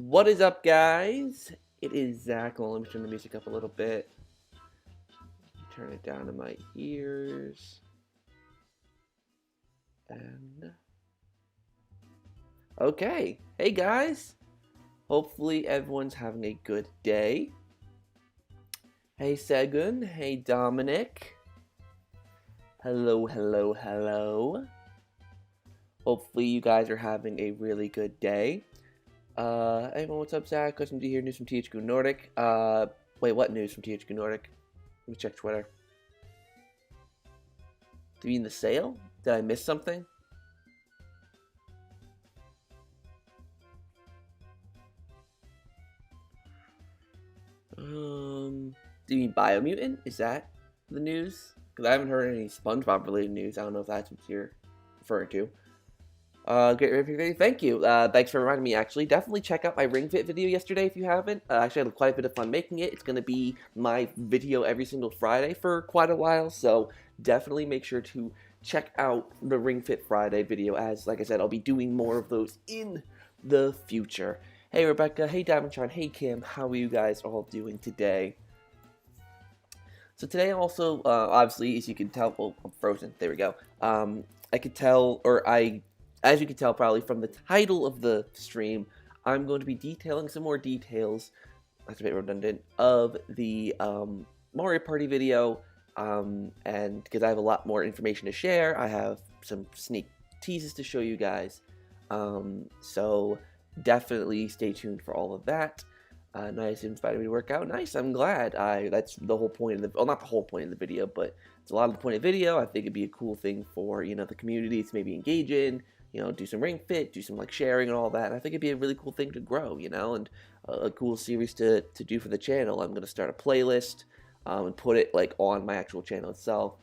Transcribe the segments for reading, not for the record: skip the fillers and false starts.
What is up, guys? It is Zach. Well, let me turn the music up a little bit. Turn it down to my ears. And okay. Hey, guys. Hopefully, everyone's having a good day. Hey, Segun. Hey, Dominic. Hello, hello, hello. Hopefully, you guys are having a really good day. Hey everyone, what's up, Zach? Custom D here, news from THQ Nordic. Wait, what news from THQ Nordic? Let me check Twitter. Do you mean the sale? Did I miss something? Do you mean Biomutant? Is that the news? Because I haven't heard any SpongeBob related news. I don't know if that's what you're referring to. Great review video. Thank you. Thanks for reminding me, actually. Definitely check out my Ring Fit video yesterday if you haven't. Actually, I had quite a bit of fun making it. It's going to be my video every single Friday for quite a while, so definitely make sure to check out the Ring Fit Friday video, as, like I said, I'll be doing more of those in the future. Hey, Rebecca. Hey, Diamondshine. Hey, Kim. How are you guys all doing today? So today also, obviously, as you can tell, oh, I'm frozen. There we go. I could tell, as you can tell probably from the title of the stream, I'm going to be detailing some more details, that's a bit redundant, of the Mario Party video, and because I have a lot more information to share, I have some sneak teases to show you guys, so definitely stay tuned for all of that. Nice, invited me to work out. Nice, I'm glad. That's the whole point of the, well, not the whole point of the video, but it's a lot of the point of the video. I think it'd be a cool thing for, you know, the community to maybe engage in, you know, do some Ring Fit, do some, like, sharing and all that. And I think it'd be a really cool thing to grow, you know, and a cool series to do for the channel. I'm going to start a playlist, and put it, like, on my actual channel itself.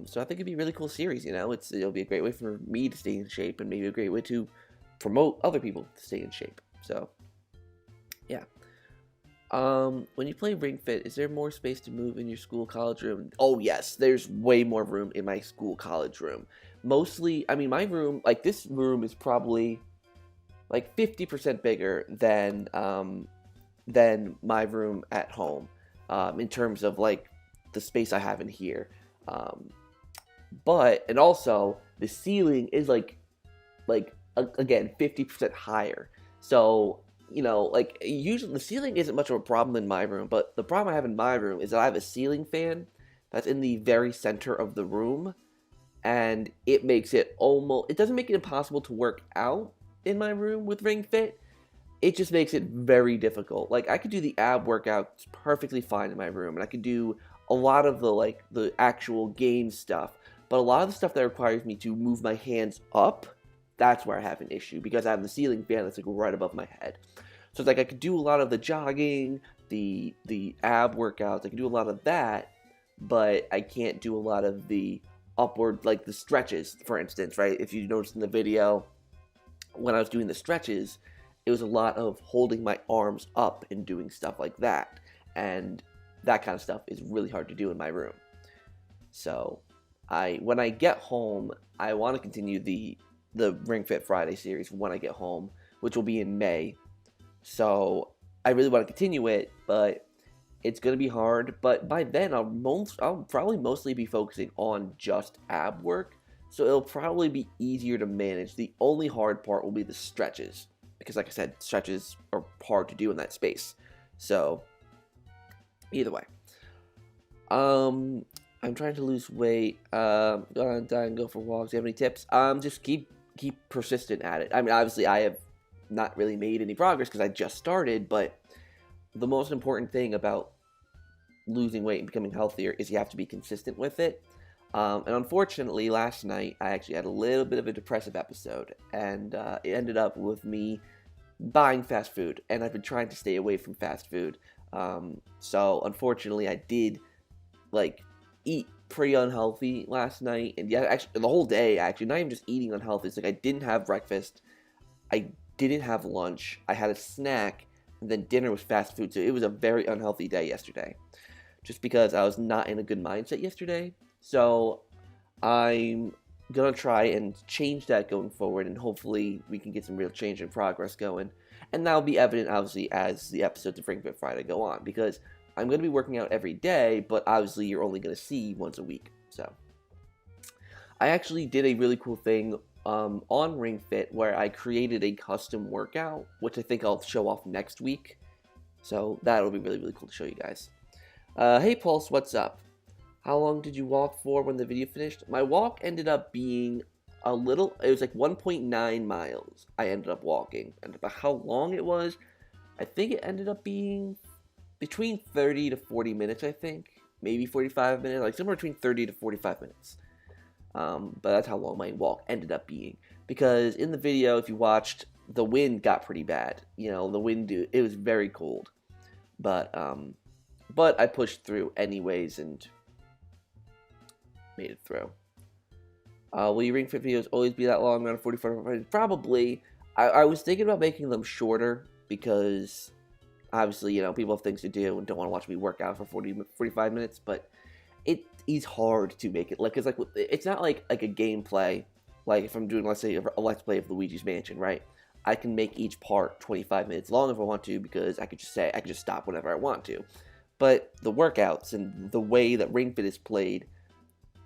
So I think it'd be a really cool series, you know. It'll be a great way for me to stay in shape, and maybe a great way to promote other people to stay in shape. So, yeah. When you play Ring Fit, is there more space to move in your school college room? Oh yes, there's way more room in my school college room. Mostly, I mean, my room, like, this room is probably like 50% bigger than my room at home, in terms of, like, the space I have in here. But, and also, the ceiling is again, 50% higher. So, you know, like, usually the ceiling isn't much of a problem in my room, but the problem I have in my room is that I have a ceiling fan that's in the very center of the room, and it makes it it doesn't make it impossible to work out in my room with Ring Fit, it just makes it very difficult. Like, I could do the ab workouts perfectly fine in my room, and I could do a lot of the, like, the actual game stuff, but a lot of the stuff that requires me to move my hands up, that's where I have an issue, because I have the ceiling fan that's, like, right above my head. So it's like I could do a lot of the jogging, the ab workouts, I can do a lot of that, but I can't do a lot of the upward, like the stretches, for instance, right? If you noticed in the video, when I was doing the stretches, it was a lot of holding my arms up and doing stuff like that, and that kind of stuff is really hard to do in my room. So when I get home, I want to continue the Ring Fit Friday series when I get home, which will be in May. So I really want to continue it, but it's going to be hard. But by then, I'll probably mostly be focusing on just ab work, so it'll probably be easier to manage. The only hard part will be the stretches, because, like I said, stretches are hard to do in that space. So either way, I'm trying to lose weight. Go on diet and go for walks. Do you have any tips? Just keep persistent at it. I mean, obviously, I have not really made any progress because I just started, but the most important thing about losing weight and becoming healthier is you have to be consistent with it. And unfortunately, last night, I actually had a little bit of a depressive episode, and it ended up with me buying fast food, and I've been trying to stay away from fast food. So unfortunately, I did, like, eat pretty unhealthy last night, and yeah, actually the whole day, actually, not even just eating unhealthy. It's like I didn't have breakfast, I didn't have lunch, I had a snack, and then dinner was fast food. So it was a very unhealthy day yesterday, just because I was not in a good mindset yesterday. So I'm gonna try and change that going forward, and hopefully we can get some real change and progress going. And that'll be evident, obviously, as the episodes of Ring Fit Friday go on, because I'm going to be working out every day, but obviously you're only going to see once a week. So I actually did a really cool thing on Ring Fit where I created a custom workout, which I think I'll show off next week. So that'll be really, really cool to show you guys. Hey Pulse, what's up? How long did you walk for when the video finished? My walk ended up being it was like 1.9 miles I ended up walking. And about how long it was, I think it ended up being between 30 to 40 minutes, I think. Maybe 45 minutes, like somewhere between 30 to 45 minutes. But that's how long my walk ended up being. Because in the video, if you watched, the wind got pretty bad. You know, the wind, it was very cold. But I pushed through anyways and made it through. Will your Ring Fit videos always be that long, around 45 minutes? Probably. I was thinking about making them shorter because obviously, you know, people have things to do and don't want to watch me work out for 45 minutes, but it is hard to make it, like, cause like, it's not like a gameplay, like if I'm doing, let's say, a Let's Play of Luigi's Mansion, right? I can make each part 25 minutes long if I want to, because I could just stop whenever I want to. But the workouts and the way that Ring Fit is played,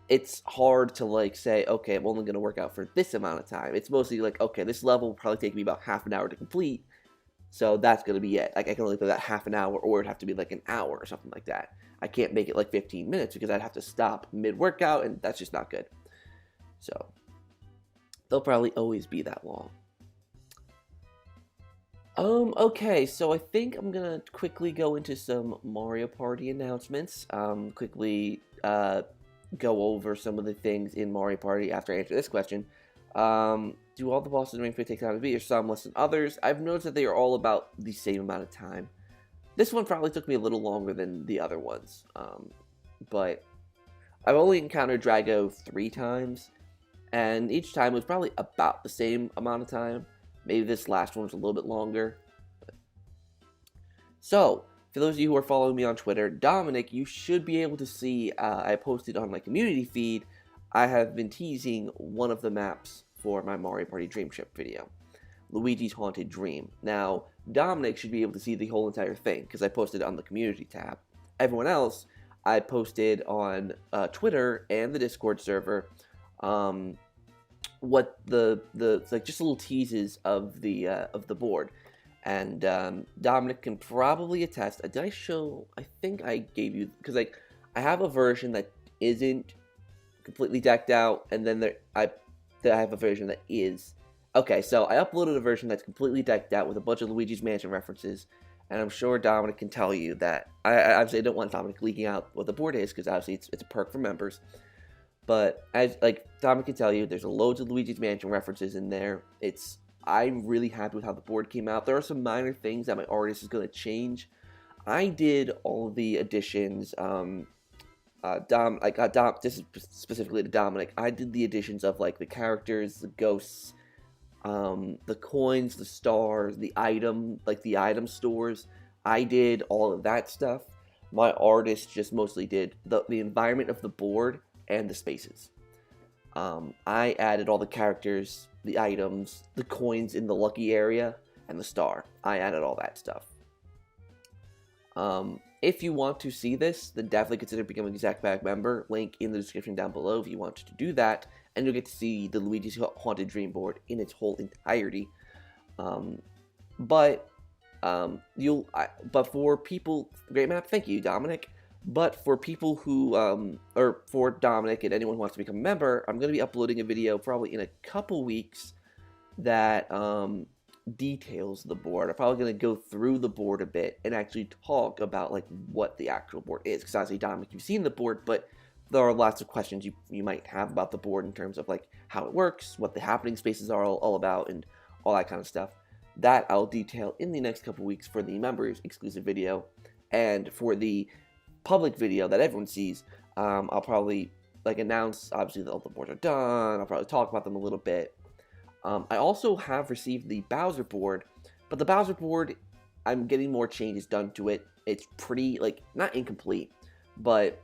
it's hard to, like, say, okay, I'm only going to work out for this amount of time. It's mostly like, okay, this level will probably take me about half an hour to complete, so that's going to be it. Like, I can only play that half an hour, or it'd have to be like an hour or something like that. I can't make it like 15 minutes because I'd have to stop mid-workout, and that's just not good. So, they'll probably always be that long. Okay, so I think I'm gonna quickly go into some Mario Party announcements. Quickly, go over some of the things in Mario Party after I answer this question. Do all the bosses in Ring Fit take time to beat, or some less than others? I've noticed that they are all about the same amount of time. This one probably took me a little longer than the other ones, but I've only encountered Drago 3 times, and each time was probably about the same amount of time. Maybe this last one was a little bit longer. So, for those of you who are following me on Twitter, Dominic, you should be able to see, I posted on my community feed, I have been teasing one of the maps for my Mario Party Dream Trip video, Luigi's Haunted Dream. Now, Dominic should be able to see the whole entire thing, because I posted it on the community tab. Everyone else, I posted on Twitter and the Discord server, what like just little teases of the board. And Dominic can probably attest. Did I show? I think I gave you, because like I have a version that isn't completely decked out, and then I have a version that is. Okay, so I uploaded a version that's completely decked out with a bunch of Luigi's Mansion references, and I'm sure Dominic can tell you that I obviously don't want Dominic leaking out what the board is, because obviously it's a perk for members. But as like Dominic can tell you, there's loads of Luigi's Mansion references in there. I'm really happy with how the board came out. There are some minor things that my artist is going to change. I did all the additions. This is specifically to Dominic. I did the additions of like the characters, the ghosts, the coins, the stars, the item stores. I did all of that stuff. My artist just mostly did the environment of the board and the spaces. I added all the characters, the items, the coins in the lucky area, and the star. I added all that stuff. If you want to see this, then definitely consider becoming a ZakPak member. Link in the description down below if you want to do that, and you'll get to see the Luigi's Haunted Dream board in its whole entirety. But for people, great map, thank you, Dominic. But for people who, or for Dominic and anyone who wants to become a member, I'm going to be uploading a video probably in a couple weeks that details the board. I'm probably going to go through the board a bit and actually talk about like what the actual board is. Because obviously, Dominic, you've seen the board, but there are lots of questions you might have about the board in terms of like how it works, what the happening spaces are all about, and all that kind of stuff. That I'll detail in the next couple weeks for the members exclusive video, and for the public video that everyone sees, I'll probably like announce obviously that all the boards are done. I'll probably talk about them a little bit. I also have received the Bowser board, but the Bowser board, I'm getting more changes done to it. It's pretty like not incomplete, but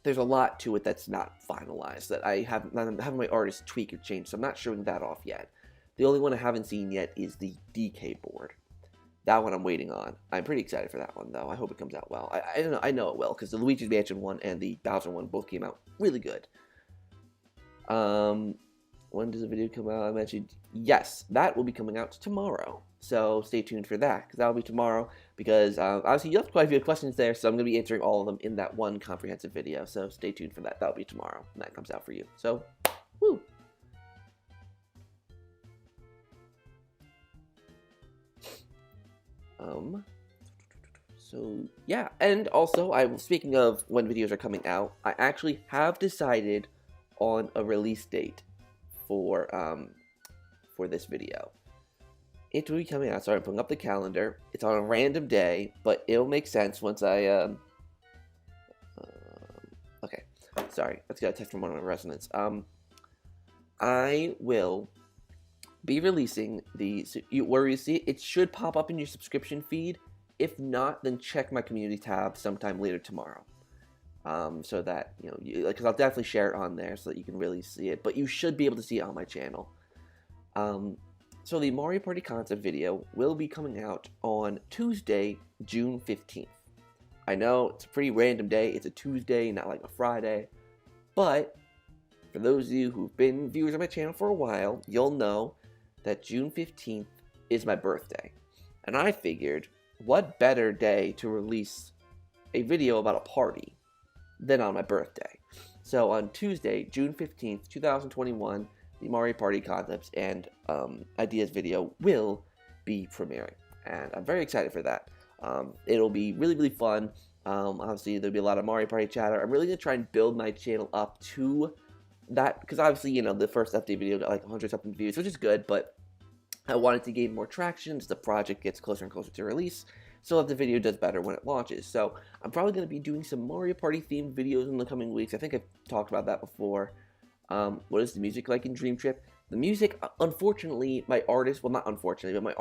there's a lot to it that's not finalized that I'm having my artist tweak or change, so I'm not showing that off yet. The only one I haven't seen yet is the DK board. That one I'm waiting on. I'm pretty excited for that one, though. I hope it comes out well. I don't know. I know it will, because the Luigi's Mansion one and the Bowser one both came out really good. When does the video come out? I mentioned, yes, that will be coming out tomorrow. So stay tuned for that, because that will be tomorrow. Because obviously you have quite a few questions there, so I'm going to be answering all of them in that one comprehensive video. So stay tuned for that. That will be tomorrow when that comes out for you. So, woo! So yeah, and also speaking of when videos are coming out, I actually have decided on a release date for this video. It will be coming out. Sorry, I'm pulling up the calendar. It's on a random day, but it'll make sense once I okay. Sorry, let's get a text from one of my residents. I will be releasing where you see it should pop up in your subscription feed. If not, then check my community tab sometime later tomorrow. So that, because I'll definitely share it on there so that you can really see it. But you should be able to see it on my channel. So the Mario Party concept video will be coming out on Tuesday, June 15th. I know it's a pretty random day. It's a Tuesday, not like a Friday. But for those of you who've been viewers of my channel for a while, you'll know that June 15th is my birthday. And I figured, what better day to release a video about a party than on my birthday? So on Tuesday, June 15th, 2021, the Mario Party concepts and ideas video will be premiering. And I'm very excited for that. It'll be really, really fun. Obviously, there'll be a lot of Mario Party chatter. I'm really going to try and build my channel up to that, because obviously, the first update video got like 100-something views, which is good, but I wanted to gain more traction as the project gets closer and closer to release, so that the video does better when it launches. So I'm probably going to be doing some Mario Party themed videos in the coming weeks. I think I've talked about that before. What is the music like in Dream Trip? The music, unfortunately, my artist, well, not unfortunately, but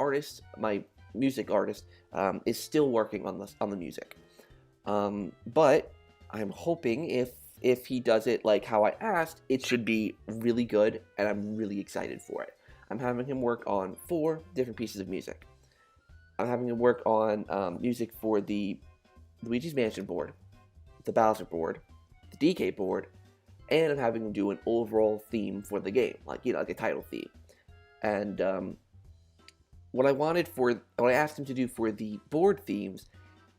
my music artist, is still working on the music. But I'm hoping if he does it like how I asked, it should be really good, and I'm really excited for it. I'm having him work on 4 different pieces of music. I'm having him work on music for the Luigi's Mansion board, the Bowser board, the DK board, and I'm having him do an overall theme for the game, like a title theme. And what I asked him to do for the board themes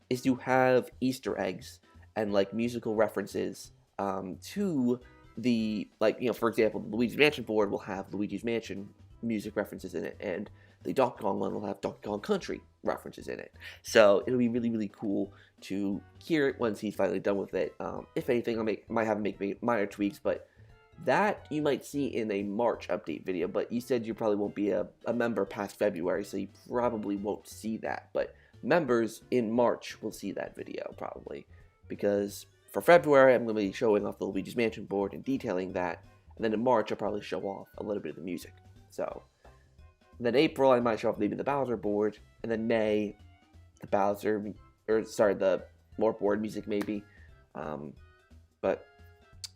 is to have Easter eggs and like musical references to the, for example, the Luigi's Mansion board will have Luigi's Mansion music references in it, and the Donkey Kong one will have Donkey Kong Country references in it. So it'll be really, really cool to hear it once he's finally done with it. If anything, might have him make minor tweaks, but that you might see in a March update video. But you said you probably won't be a member past February, so you probably won't see that. But members in March will see that video probably, because for February I'm going to be showing off the Luigi's Mansion board and detailing that, and then in March I'll probably show off a little bit of the music. So then April I might show off maybe the Bowser board, and then May the more board music maybe. But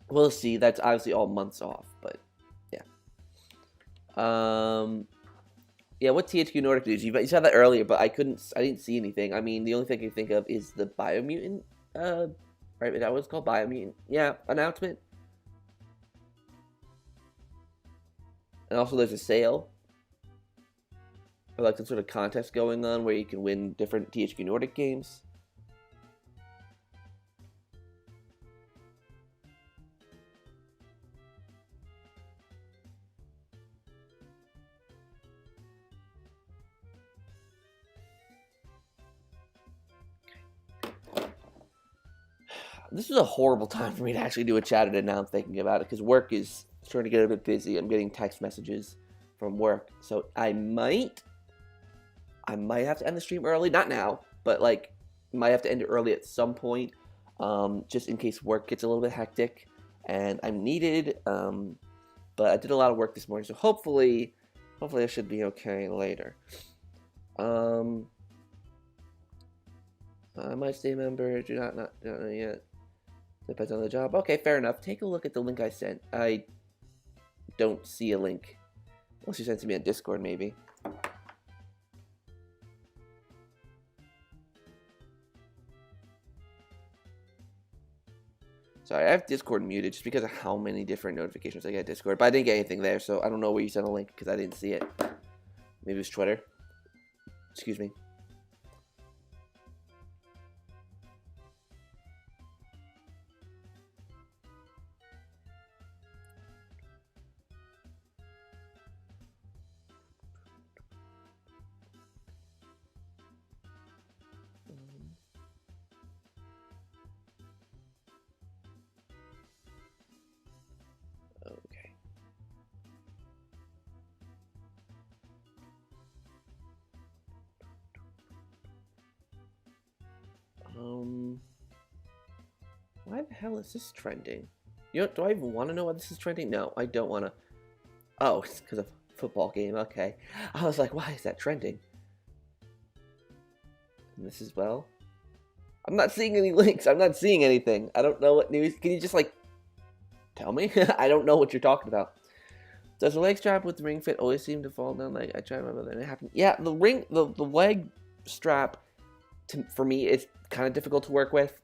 we'll see. That's obviously all months off, but yeah. Yeah, what THQ Nordic news? You said that earlier, but I didn't see anything. I mean, the only thing I can think of is the Biomutant, right? Is that what it's called? Biomutant? Yeah, announcement. And also there's a sale, or like some sort of contest going on where you can win different THQ Nordic games. This is a horrible time for me to actually do a Chaturday now I'm thinking about it, because work is starting to get a bit busy. I'm getting text messages from work, so I might have to end the stream early. Not now, but might have to end it early at some point, just in case work gets a little bit hectic and I'm needed. But I did a lot of work this morning, so hopefully I should be okay later. I might stay a member. Do not know yet. Depends on the job. Okay, fair enough. Take a look at the link I sent. I don't see a link Unless you sent it to me on Discord, maybe. Sorry, I have Discord muted just because of how many different notifications I get Discord. But I didn't get anything there, so I don't know where you sent a link because I didn't see it. Maybe it was Twitter. Excuse me. Okay. Why the hell is this trending? You know, do I even want to know why this is trending? No, I don't want to. Oh, it's because of football game. Okay. I was like, why is that trending? And this as well. I'm not seeing any links. I'm not seeing anything. I don't know what news. Can you just like tell me? I don't know what you're talking about. Does the leg strap with the ring fit always seem to fall down? Like I try to remember that it happened. Yeah, the leg strap for me is kind of difficult to work with.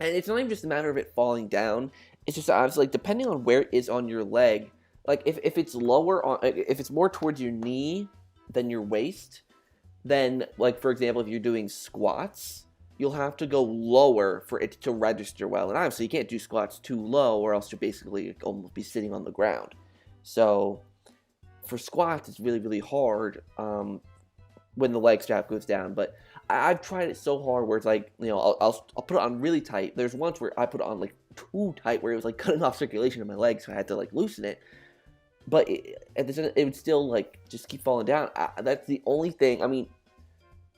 And it's not even just a matter of it falling down. It's just obviously like depending on where it is on your leg. Like if it's lower on, if it's more towards your knee than your waist, then like for example, if you're doing squats, you'll have to go lower for it to register well. And obviously you can't do squats too low or else you'll basically almost be sitting on the ground. So for squats, it's really, really hard when the leg strap goes down. But I've tried it so hard where it's like, you know, I'll put it on really tight. There's once where I put it on like too tight where it was like cutting off circulation in my legs, so I had to like loosen it. But it would still like just keep falling down. That's the only thing. I mean,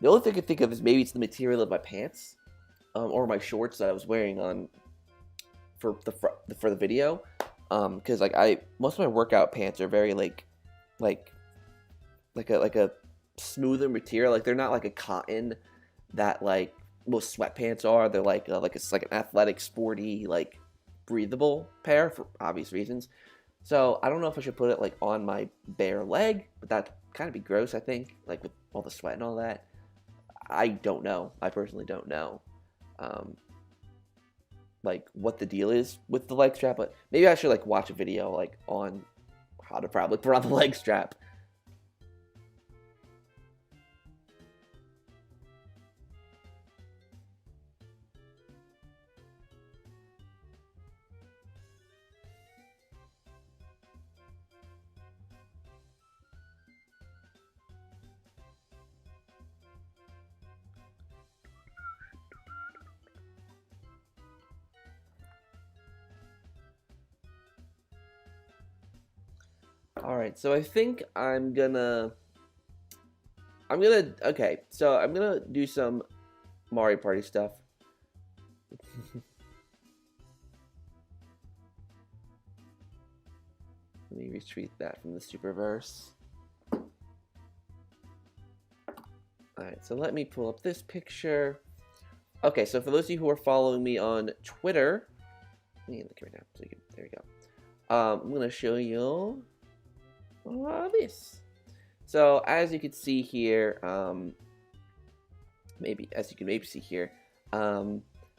the only thing I can think of is maybe it's the material of my pants or my shorts that I was wearing on for the video. Because like most of my workout pants are very like a smoother material. Like they're not like a cotton that like most sweatpants are. They're like it's like an athletic, sporty, like breathable pair for obvious reasons. So I don't know if I should put it like on my bare leg, but that'd kind of be gross. I think like with all the sweat and all that. I don't know. I personally don't know. Like what the deal is with the leg strap, but maybe I should like watch a video like on how to probably put on the leg strap. Alright, so I think okay, so I'm gonna do some Mario Party stuff. Let me retweet that from the Superverse. Alright, so let me pull up this picture. Okay, so for those of you who are following me on Twitter, let me look right now, so you can, there we go. I'm gonna show you this. So as you can see here, as you can see here,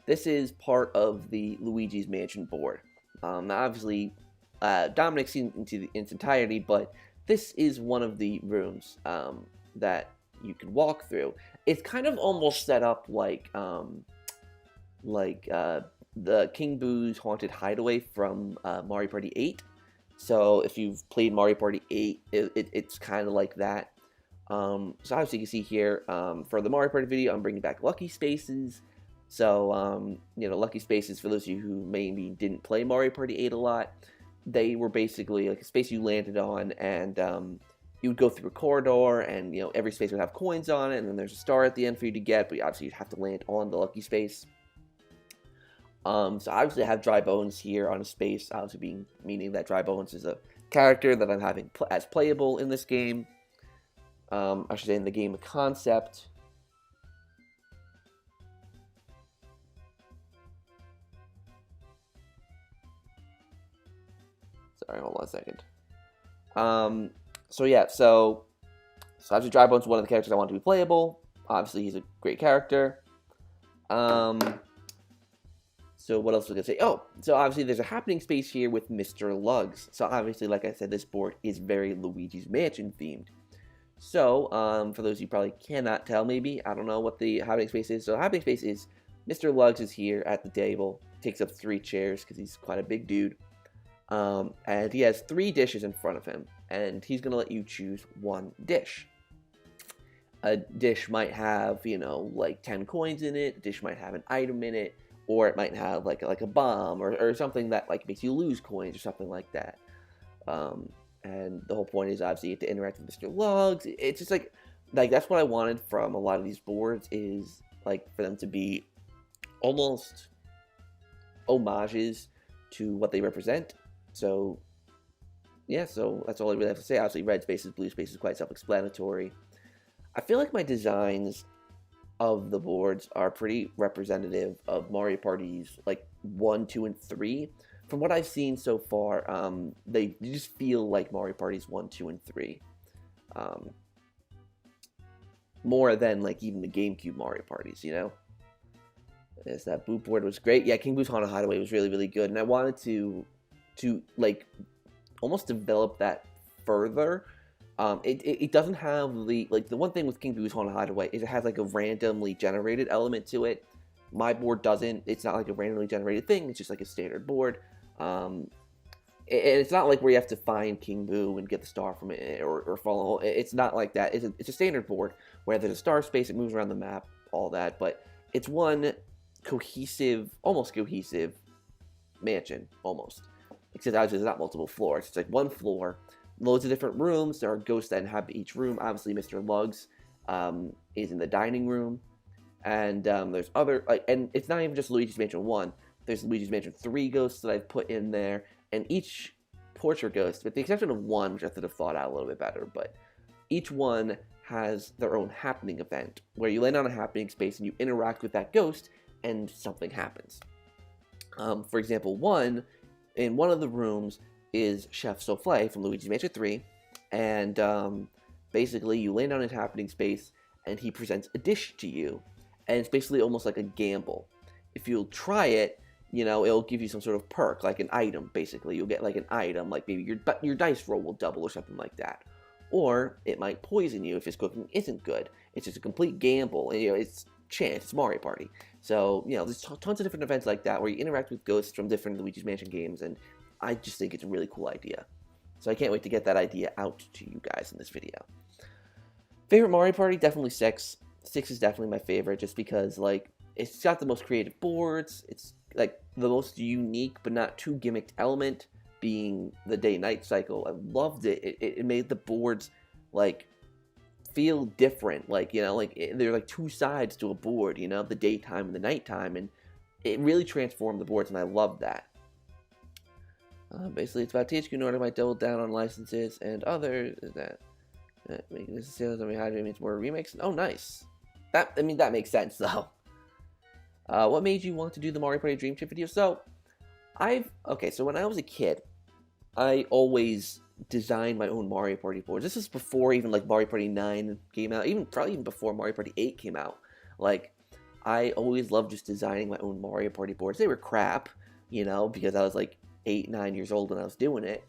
this is part of the Luigi's Mansion board. Now obviously, Dominic's seen into its entirety, but this is one of the rooms that you can walk through. It's kind of almost set up like the King Boo's Haunted Hideaway from Mario Party 8. So if you've played Mario Party 8, it's kind of like that. So obviously you can see here, for the Mario Party video, I'm bringing back Lucky Spaces. So, you know, Lucky Spaces, for those of you who maybe didn't play Mario Party 8 a lot, they were basically like a space you landed on, and you would go through a corridor, and, you know, every space would have coins on it, and then there's a star at the end for you to get, but obviously you'd have to land on the Lucky Space. So obviously I have Dry Bones here on a space, obviously meaning that Dry Bones is a character that I'm having as playable in this game. I should say in the game concept. Sorry, hold on a second. So yeah, so obviously Dry Bones is one of the characters I want to be playable. Obviously, he's a great character. Um, so what else was I gonna say? Oh, so obviously there's a happening space here with Mr. Lugs. So obviously, like I said, this board is very Luigi's Mansion themed. So, for those you probably cannot tell, maybe, I don't know what the happening space is. So the happening space is Mr. Lugs is here at the table, takes up 3 chairs because he's quite a big dude. And he has 3 dishes in front of him, and he's going to let you choose 1 dish. A dish might have, you know, like 10 coins in it, a dish might have an item in it, or it might have like a bomb or something that like makes you lose coins or something like that. And the whole point is obviously you have to interact with Mr. Lugs. It's just like that's what I wanted from a lot of these boards, is like for them to be almost homages to what they represent. So yeah, so that's all I really have to say. Obviously red spaces, blue spaces, quite self-explanatory. I feel like my designs of the boards are pretty representative of Mario Party's like 1, 2, and 3. From what I've seen so far, they just feel like Mario Party's 1, 2, and 3. More than like even the GameCube Mario Parties, you know? Yes, that boot board was great. Yeah, King Boo's Haunted Hideaway was really, really good. And I wanted to like almost develop that further. It doesn't have the one thing with King Boo's Haunted Hideaway is it has like a randomly generated element to it. My board doesn't. It's not like a randomly generated thing. It's just like a standard board. And it's not like where you have to find King Boo and get the star from it or follow. It's not like that. It's a standard board where there's a star space. It moves around the map, all that. But it's one cohesive, almost cohesive mansion, almost. Except obviously there's not multiple floors. It's like one floor. Loads of different rooms. There are ghosts that inhabit each room. Obviously, Mr. Lugs is in the dining room, and there's other and it's not even just Luigi's Mansion 1. There's Luigi's Mansion 3 ghosts that I've put in there, and each portrait ghost, with the exception of one, which I should have thought out a little bit better, but each one has their own happening event where you land on a happening space and you interact with that ghost, and something happens. For example, in one of the rooms is Chef Souffle from Luigi's Mansion 3, and basically you land on his happening space and he presents a dish to you, and it's basically almost like a gamble. If you'll try it, you know, it'll give you some sort of perk, like an item, basically. You'll get like an item, like maybe your dice roll will double or something like that. Or it might poison you if his cooking isn't good. It's just a complete gamble, and you know, it's chance, it's Mario Party. So, you know, there's tons of different events like that where you interact with ghosts from different Luigi's Mansion games, and I just think it's a really cool idea. So I can't wait to get that idea out to you guys in this video. Favorite Mario Party? Definitely 6. 6 is definitely my favorite, just because, like, it's got the most creative boards. It's, like, the most unique but not too gimmicked element, being the day-night cycle. I loved it. It made the boards, like, feel different. Like, you know, like, they're like 2 sides to a board, you know, the daytime and the nighttime, and it really transformed the boards, and I loved that. Basically, it's about THQ Nordic might double down on licenses and others. That making this sales on Hydrate means more remakes. Oh, nice. That makes sense though. What made you want to do the Mario Party Dream Chip video? So, so when I was a kid, I always designed my own Mario Party boards. This is before even like Mario Party 9 came out, probably even before Mario Party 8 came out. Like, I always loved just designing my own Mario Party boards. They were crap, you know, because I was like 8, 9 years old when I was doing it,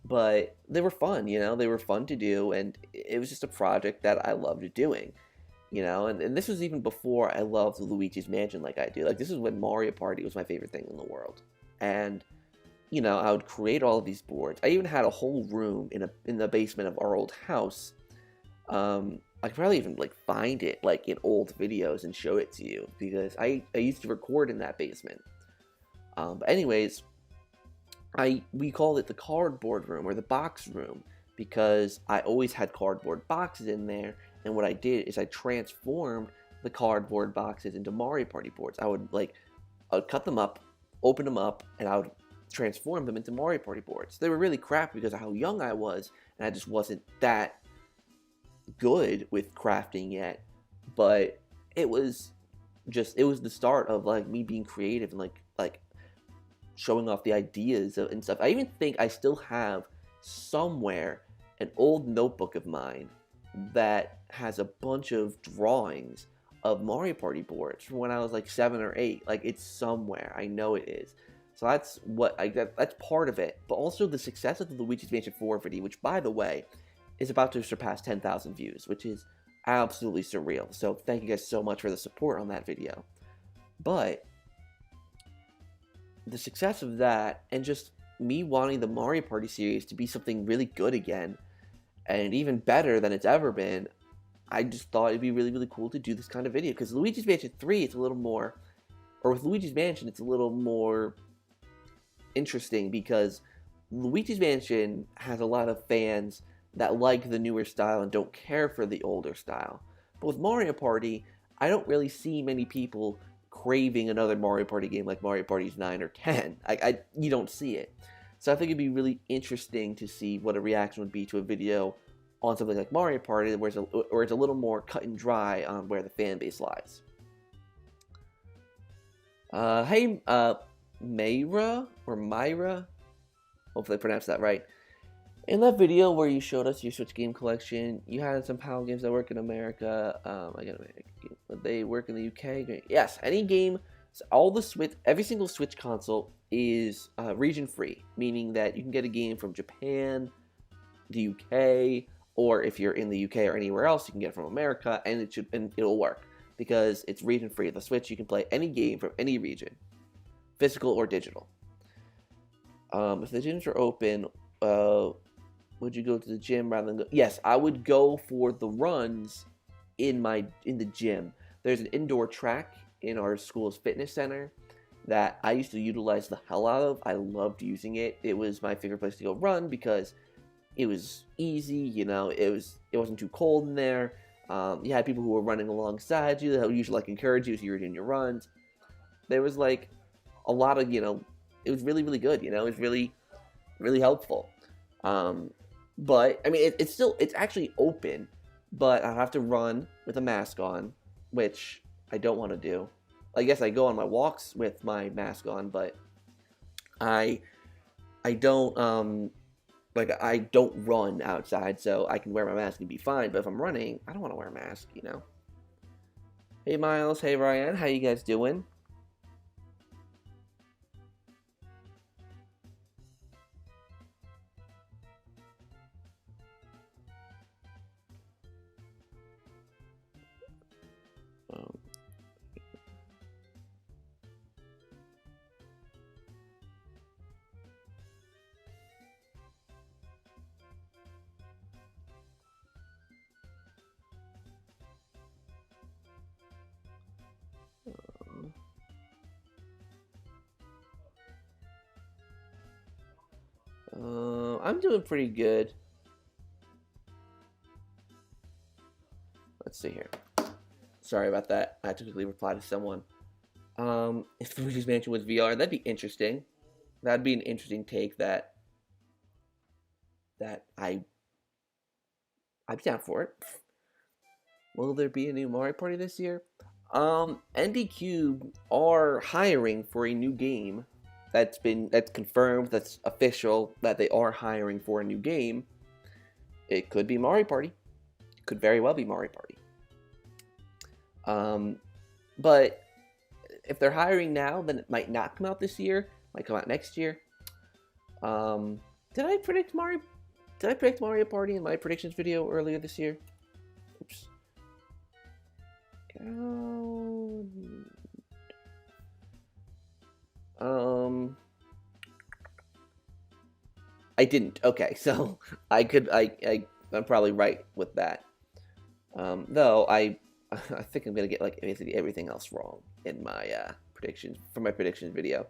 but they were fun, you know, they were fun to do, and it was just a project that I loved doing, you know, and this was even before I loved Luigi's Mansion like I do. Like, this is when Mario Party was my favorite thing in the world, and, you know, I would create all of these boards. I even had a whole room in the basement of our old house. I could probably even, like, find it, like, in old videos and show it to you, because I used to record in that basement. But anyways, we called it the cardboard room, or the box room, because I always had cardboard boxes in there, and what I did is I transformed the cardboard boxes into Mario Party boards. I would cut them up, open them up, and I would transform them into Mario Party boards. They were really crap because of how young I was, and I just wasn't that good with crafting yet, but it was the start of, like, me being creative and like showing off the ideas and stuff. I even think I still have somewhere an old notebook of mine that has a bunch of drawings of Mario Party boards from when I was like 7 or 8. Like, it's somewhere. I know it is. So that's that's part of it. But also the success of the Luigi's Mansion 4 video, which, by the way, is about to surpass 10,000 views, which is absolutely surreal. So thank you guys so much for the support on that video. But the success of that, and just me wanting the Mario Party series to be something really good again, and even better than it's ever been, I just thought it'd be really, really cool to do this kind of video. Because Luigi's Mansion 3, it's a little more, or with Luigi's Mansion, it's a little more interesting because Luigi's Mansion has a lot of fans that like the newer style and don't care for the older style. But with Mario Party, I don't really see many people craving another Mario Party game like Mario Party's 9 or 10. You don't see it. So I think it'd be really interesting to see what a reaction would be to a video on something like Mario Party where it's a little more cut and dry on where the fan base lies. Hey, Myra, hopefully I pronounced that right. In that video where you showed us your Switch game collection, you had some PAL games that work in America. They work in the UK. Yes, any game, every single Switch console is region free, meaning that you can get a game from Japan, the UK, or if you're in the UK or anywhere else, you can get it from America, and it'll work because it's region free. The Switch, you can play any game from any region, physical or digital. If the gyms are open, would you go to the gym rather than go? Yes, I would go for the runs in the gym. There's an indoor track in our school's fitness center that I used to utilize the hell out of. I loved using it. It was my favorite place to go run because it was easy, you know, it wasn't too cold in there. You had people who were running alongside you that would usually like encourage you as you were doing your runs. There was like a lot of, you know, it was really, really good, you know, it was really, really helpful. But I mean, it's actually open, but I have to run with a mask on, which I don't want to do. I guess I go on my walks with my mask on, but I don't I don't run outside, so I can wear my mask and be fine. But if I'm running, I don't want to wear a mask, you know. Hey Miles, hey Ryan, how you guys doing? I'm doing pretty good. Let's see here. Sorry about that. I had to quickly reply to someone. If Luigi's Mansion was VR, that'd be interesting. That'd be an interesting take that I'd be down for it. Will there be a new Mario Party this year? ND Cube are hiring for a new game. That's confirmed, that's official, that they are hiring for a new game. It could be Mario Party. It could very well be Mario Party. But if they're hiring now, then it might not come out this year. It might come out next year. Did I predict Mario Party in my predictions video earlier this year? Oops. I didn't. Okay, so I'm probably right with that. Though I think I'm gonna get like basically everything else wrong in my predictions for my predictions video.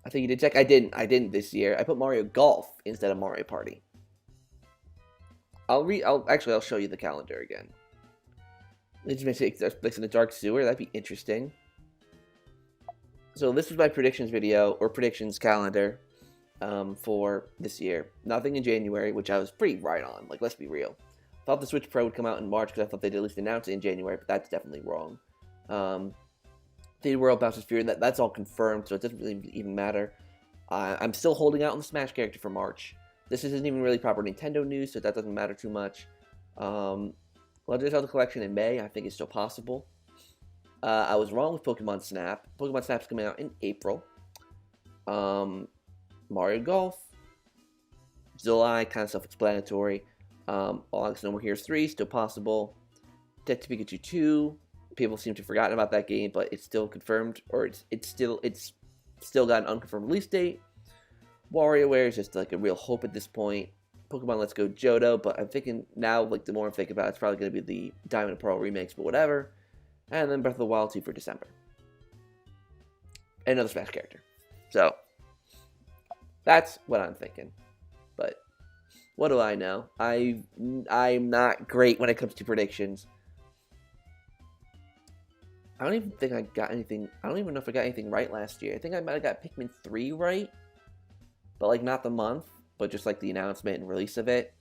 I think you did check. I didn't this year. I put Mario Golf instead of Mario Party. I'll show you the calendar again. Did you take place in the dark sewer? That'd be interesting. So this was my predictions video, or predictions calendar, for this year. Nothing in January, which I was pretty right on. Like, let's be real. Thought the Switch Pro would come out in March, because I thought they'd at least announce it in January, but that's definitely wrong. 3D World Bowser's Fury, that's all confirmed, so it doesn't really even matter. I'm still holding out on the Smash character for March, This isn't even really proper Nintendo news, so that doesn't matter too much. Legend of Zelda Collection in May, I think is still possible. I was wrong with Pokemon Snap. Pokemon Snap's coming out in April. Mario Golf, July, kind of self-explanatory. August No More Heroes 3, still possible. Detective Pikachu 2, people seem to have forgotten about that game, but it's still confirmed, or it's still got an unconfirmed release date. WarioWare is just like a real hope at this point. Pokemon Let's Go Johto, but I'm thinking now, like the more I'm thinking about it, it's probably going to be the Diamond and Pearl remakes, but whatever. And then Breath of the Wild 2 for December. Another Smash character. So, that's what I'm thinking. But, what do I know? I'm not great when it comes to predictions. I don't even think I got anything. I don't even know if I got anything right last year. I think I might have got Pikmin 3 right. But, like, not the month. But just, like, the announcement and release of it.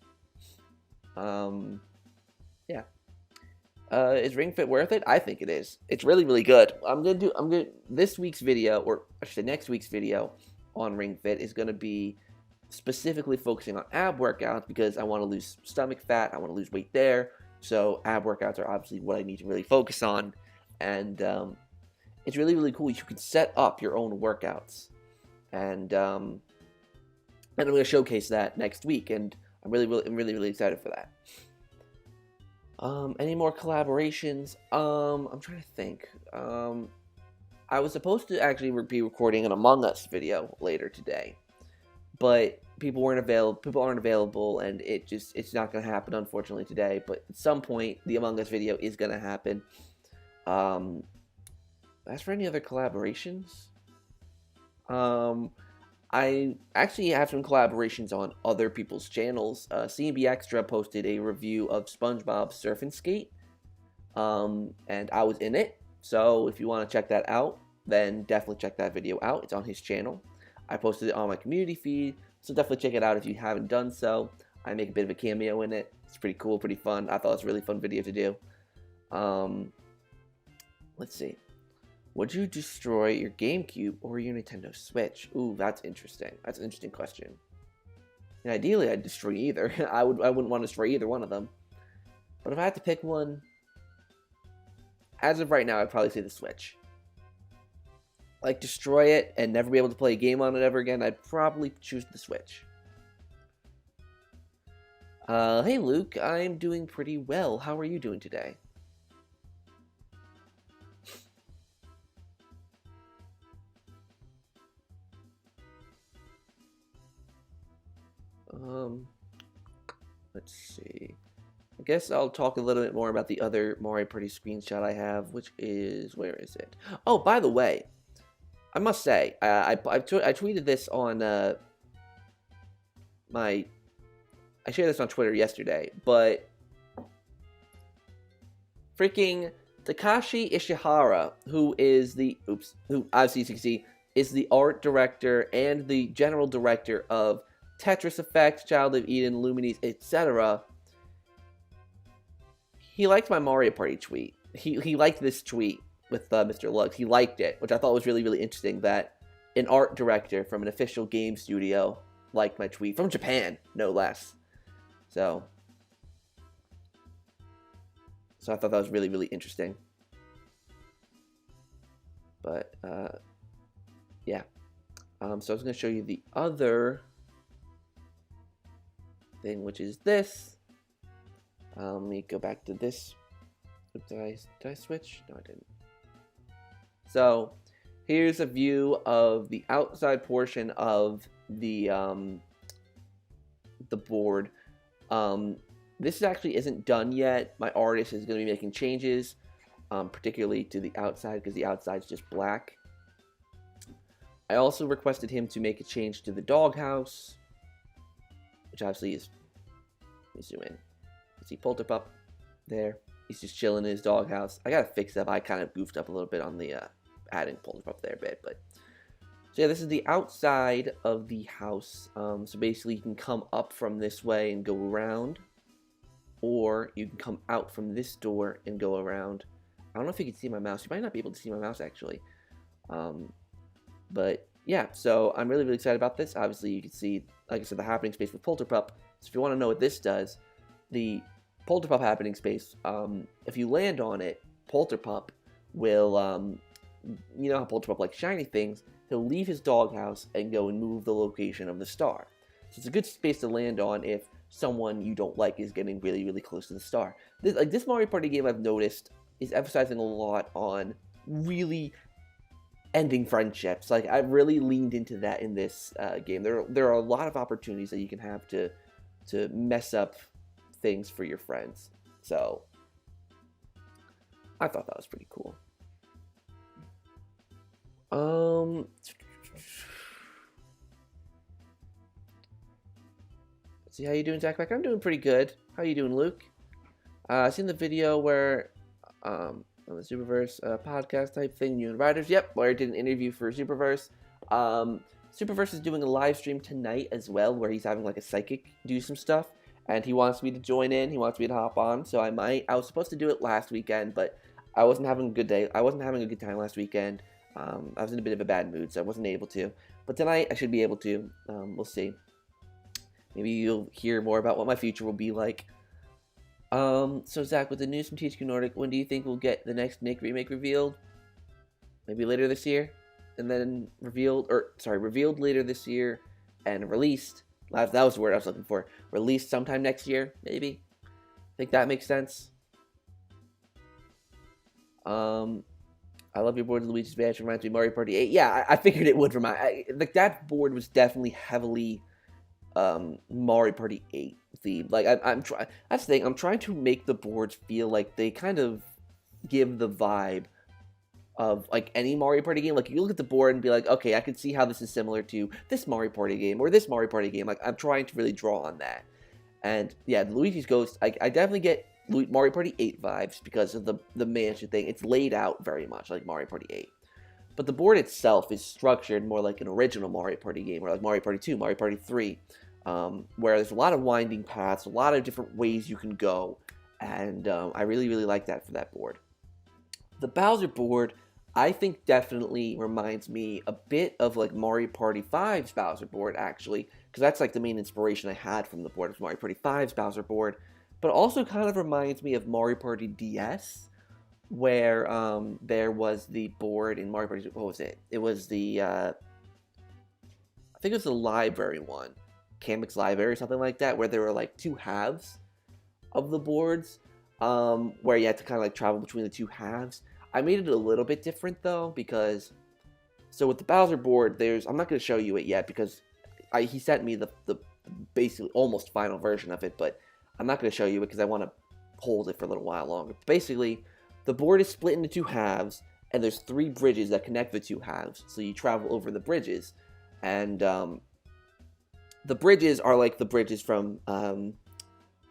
Yeah. Is Ring Fit worth it? I think it is. It's really, really good. This week's video, or I should say next week's video on Ring Fit is going to be specifically focusing on ab workouts because I want to lose stomach fat. I want to lose weight there. So ab workouts are obviously what I need to really focus on. And it's really, really cool. You can set up your own workouts. And I'm going to showcase that next week. And I'm really excited for that. Any more collaborations? I'm trying to think. I was supposed to actually be recording an Among Us video later today, but people aren't available, and it's not going to happen, unfortunately, today. But at some point, the Among Us video is going to happen. As for any other collaborations, I actually have some collaborations on other people's channels. C&B Extra posted a review of SpongeBob Surf and Skate, and I was in it. So if you want to check that out, then definitely check that video out. It's on his channel. I posted it on my community feed, so definitely check it out if you haven't done so. I make a bit of a cameo in it. It's pretty cool, pretty fun. I thought it was a really fun video to do. Let's see. Would you destroy your GameCube or your Nintendo Switch? Ooh, that's interesting. That's an interesting question. And ideally, I'd destroy either. I wouldn't want to destroy either one of them. But if I had to pick one, as of right now, I'd probably say the Switch. Like, destroy it and never be able to play a game on it ever again, I'd probably choose the Switch. Hey Luke, I'm doing pretty well. How are you doing today? Let's see. I guess I'll talk a little bit more about the other Mario Party screenshot I have, which is, where is it? Oh, by the way, I must say, I tweeted this on I shared this on Twitter yesterday, but freaking Takashi Ishihara, who obviously you can see is the art director and the general director of Tetris Effect, Child of Eden, Lumines, etc. He liked my Mario Party tweet. He liked this tweet with Mr. Luggs. He liked it, which I thought was really, really interesting that an art director from an official game studio liked my tweet. From Japan, no less. So I thought that was really, really interesting. But, yeah. So I was going to show you the other thing, which is this. Let me go back to this. Did I switch? No, I didn't. So here's a view of the outside portion of the board. This actually isn't done yet. My artist is going to be making changes, particularly to the outside because the outside's just black. I also requested him to make a change to the doghouse, which obviously is, let me zoom in. See Polterpup there. He's just chilling in his doghouse. I gotta fix that. I kind of goofed up a little bit on the adding Polterpup there a bit, but so yeah, this is the outside of the house. So basically, you can come up from this way and go around, or you can come out from this door and go around. I don't know if you can see my mouse. You might not be able to see my mouse actually, but yeah, so I'm really, really excited about this. Obviously, you can see, like I said, the happening space with Polterpup. So if you want to know what this does, the Polterpup happening space, if you land on it, Polterpup will, you know how Polterpup likes shiny things, he'll leave his doghouse and go and move the location of the star. So it's a good space to land on if someone you don't like is getting really, really close to the star. This Mario Party game, I've noticed, is emphasizing a lot on really ending friendships. Like, I've really leaned into that in this game. There are a lot of opportunities that you can have to mess up things for your friends. So I thought that was pretty cool. See how you doing, ZakPak? I'm doing pretty good. How you doing, Luke? I seen the video where on the Superverse podcast type thing, you and Riders. Yep, where I did an interview for Superverse. Superverse is doing a live stream tonight as well, where he's having like a psychic do some stuff, and he wants me to join in. He wants me to hop on, so I might. I was supposed to do it last weekend, but I wasn't having a good day. I wasn't having a good time last weekend. I was in a bit of a bad mood, so I wasn't able to. But tonight I should be able to. We'll see. Maybe you'll hear more about what my future will be like. So Zach, with the news from THQ Nordic, when do you think we'll get the next Nick remake revealed? Maybe later this year? And then revealed later this year and released. That was the word I was looking for. Released sometime next year, maybe? Think that makes sense? I love your board, Luigi's Mansion. Reminds me of Mario Party 8. Yeah, I figured it would remind. Like, that board was definitely heavily Mario Party 8 themed. Like, I'm trying. That's the thing. I'm trying to make the boards feel like they kind of give the vibe of like any Mario Party game. Like, you look at the board and be like, okay, I can see how this is similar to this Mario Party game or this Mario Party game. Like, I'm trying to really draw on that. And yeah, Luigi's Ghost, I definitely get Mario Party 8 vibes because of the mansion thing. It's laid out very much like Mario Party 8. But the board itself is structured more like an original Mario Party game, or like Mario Party 2, Mario Party 3, where there's a lot of winding paths, a lot of different ways you can go, and I really, really like that for that board. The Bowser board, I think, definitely reminds me a bit of like Mario Party 5's Bowser board, actually, because that's like the main inspiration I had from the board of Mario Party 5's Bowser board, but also kind of reminds me of Mario Party DS, where there was the board in Mario Party, what was it? It was the, I think it was the library one, Kamek's Library or something like that, where there were like two halves of the boards, where you had to kind of like travel between the two halves. I made it a little bit different though, because, so with the Bowser board, I'm not going to show you it yet, because he sent me the basically almost final version of it, but I'm not going to show you it because I want to hold it for a little while longer. Basically, the board is split into two halves, and there's 3 bridges that connect the two halves, so you travel over the bridges, and the bridges are like the bridges from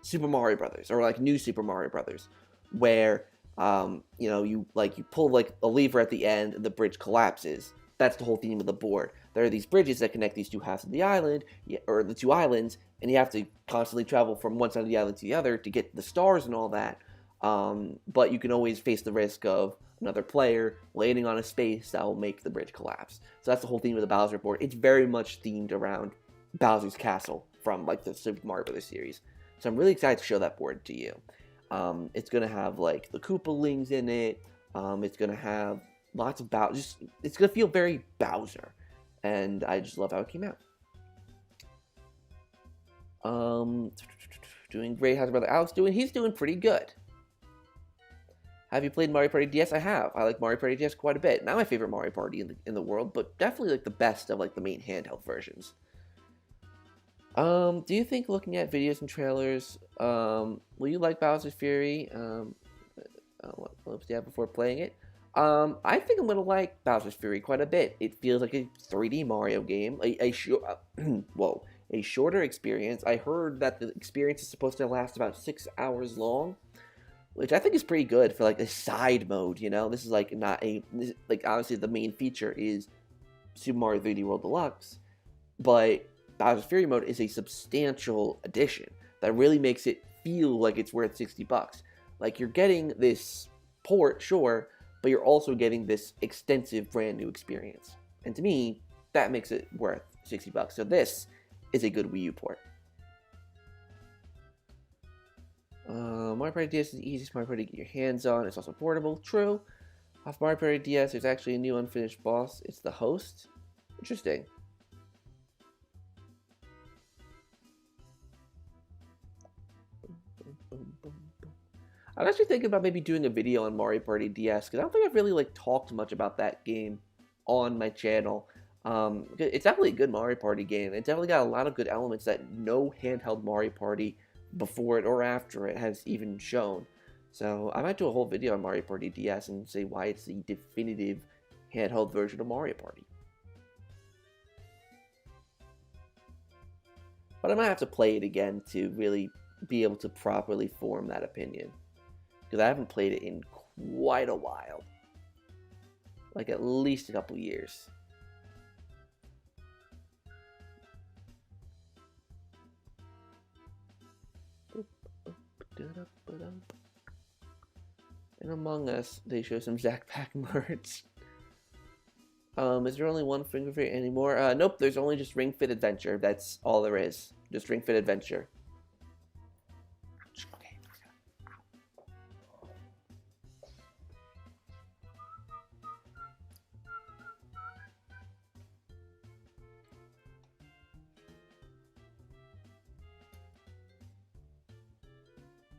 Super Mario Brothers, or like New Super Mario Brothers, where you know, you pull like a lever at the end, and the bridge collapses. That's the whole theme of the board. There are these bridges that connect these two halves of the island, or the two islands, and you have to constantly travel from one side of the island to the other to get the stars and all that. But you can always face the risk of another player landing on a space that will make the bridge collapse. So that's the whole theme of the Bowser board. It's very much themed around Bowser's Castle from like the Super Mario Brothers series. So I'm really excited to show that board to you. It's going to have like the Koopalings in it. It's going to have lots of Bowser. It's going to feel very Bowser. And I just love how it came out. Doing great. How's brother Alex doing? He's doing pretty good. Have you played Mario Party DS? I have. I like Mario Party DS quite a bit. Not my favorite Mario Party in the world, but definitely like the best of like the main handheld versions. Do you think looking at videos and trailers, will you like Bowser's Fury? What hopes do you have before playing it? I think I'm gonna like Bowser's Fury quite a bit. It feels like a 3D Mario game, a shorter experience. I heard that the experience is supposed to last about 6 hours long, which I think is pretty good for like a side mode. You know, this is like not like obviously the main feature is Super Mario 3D World Deluxe, but Bowser's Fury mode is a substantial addition that really makes it feel like it's worth $60. Like, you're getting this port, sure, but you're also getting this extensive brand new experience. And to me, that makes it worth $60. So this is a good Wii U port. Mario Party DS is the easiest Mario Party to get your hands on. It's also portable. True. Off Mario Party DS, there's actually a new unfinished boss. It's the host. Interesting. I'm actually thinking about maybe doing a video on Mario Party DS, because I don't think I've really talked much about that game on my channel. It's definitely a good Mario Party game. It definitely got a lot of good elements that no handheld Mario Party before it or after it has even shown. So I might do a whole video on Mario Party DS and say why it's the definitive handheld version of Mario Party. But I might have to play it again to really be able to properly form that opinion, because I haven't played it in quite a while. Like at least a couple years. And Among Us, they show some ZakPak merch. Is there only one Ring Fit anymore? Nope, there's only just Ring Fit Adventure. That's all there is. Just Ring Fit Adventure.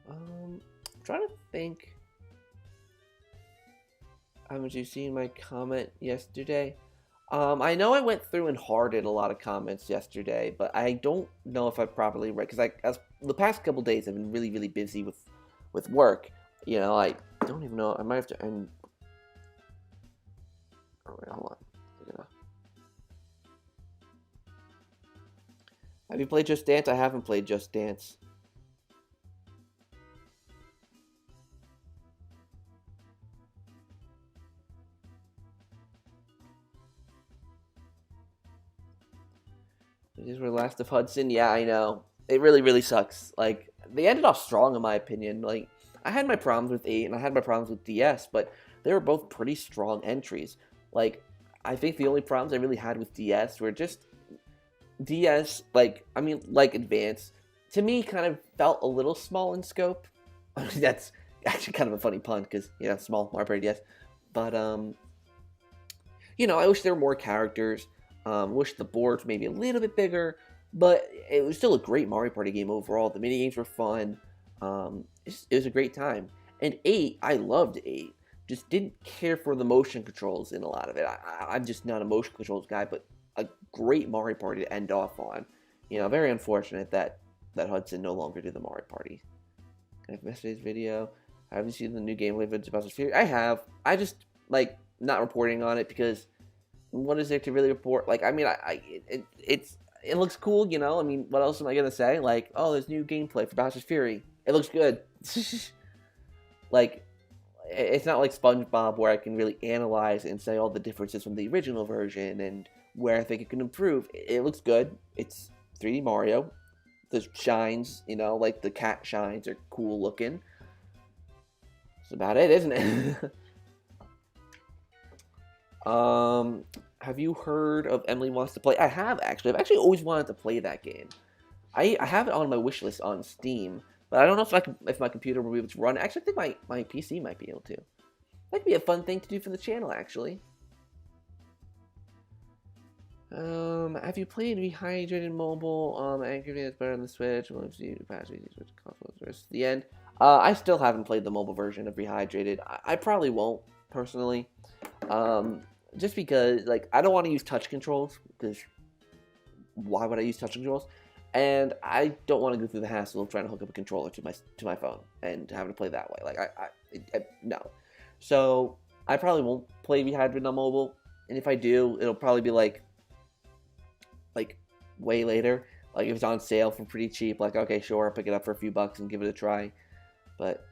I'm trying to think. Haven't you seen my comment yesterday? I know I went through and hearted a lot of comments yesterday, but I don't know if I properly read, because as the past couple days I've been really, really busy with work. You know, I don't even know. I might have to end. Oh wait, hold on. Have you played Just Dance? I haven't played Just Dance. These were Last of Hudson. Yeah, I know. It really, really sucks. Like, they ended off strong, in my opinion. Like, I had my problems with 8, and I had my problems with DS, but they were both pretty strong entries. Like, I think the only problems I really had with DS were just DS, like Advance, to me, kind of felt a little small in scope. I mean, that's actually kind of a funny pun, because, you know, small Mario Party DS. But, you know, I wish there were more characters. Wish the boards were maybe a little bit bigger, but it was still a great Mario Party game overall. The minigames were fun. It was a great time. And 8, I loved 8. Just didn't care for the motion controls in a lot of it. I'm just not a motion controls guy, but a great Mario Party to end off on. You know, very unfortunate that Hudson no longer did the Mario Party. Can I missed today's video? I haven't seen the new gameplay videos about Fury. I have. I just, like, not reporting on it because what is there to really report? Like, I mean, it looks cool, you know? I mean, what else am I gonna say? Like, oh, there's new gameplay for Bowser's Fury. It looks good. Like, it's not like SpongeBob where I can really analyze and say all the differences from the original version and where I think it can improve. It looks good. It's 3D Mario. The shines, you know, like the cat shines are cool looking. That's about it, isn't it? Have you heard of Emily Wants to Play? I have, actually. I've actually always wanted to play that game. I have it on my wish list on Steam, but I don't know if my computer will be able to run it. Actually, I think my PC might be able to. That could be a fun thing to do for the channel, actually. Have you played Rehydrated Mobile? Angry is better on the Switch. We'll see the patch Switch console the rest of the end. I still haven't played the mobile version of Rehydrated. I probably won't, personally. Just because, like, I don't want to use touch controls, because why would I use touch controls? And I don't want to go through the hassle of trying to hook up a controller to my phone and having to play that way. Like, no. So, I probably won't play Rehydrated on mobile, and if I do, it'll probably be, like, way later. Like, if it's on sale for pretty cheap, like, okay, sure, I'll pick it up for a few bucks and give it a try. But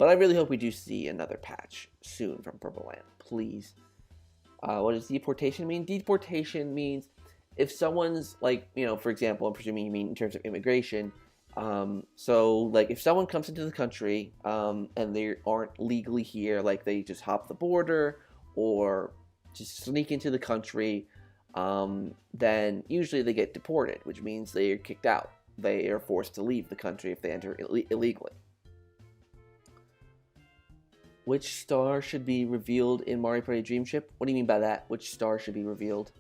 I really hope we do see another patch soon from Purple Land, please. What does deportation mean? Deportation means if someone's, like, you know, for example, I'm presuming you mean in terms of immigration. So, like, if someone comes into the country and they aren't legally here, like they just hop the border, or just sneak into the country, then usually they get deported, which means they are kicked out. They are forced to leave the country if they enter illegally. Which star should be revealed in Mario Party Dream Ship? What do you mean by that? Which star should be revealed?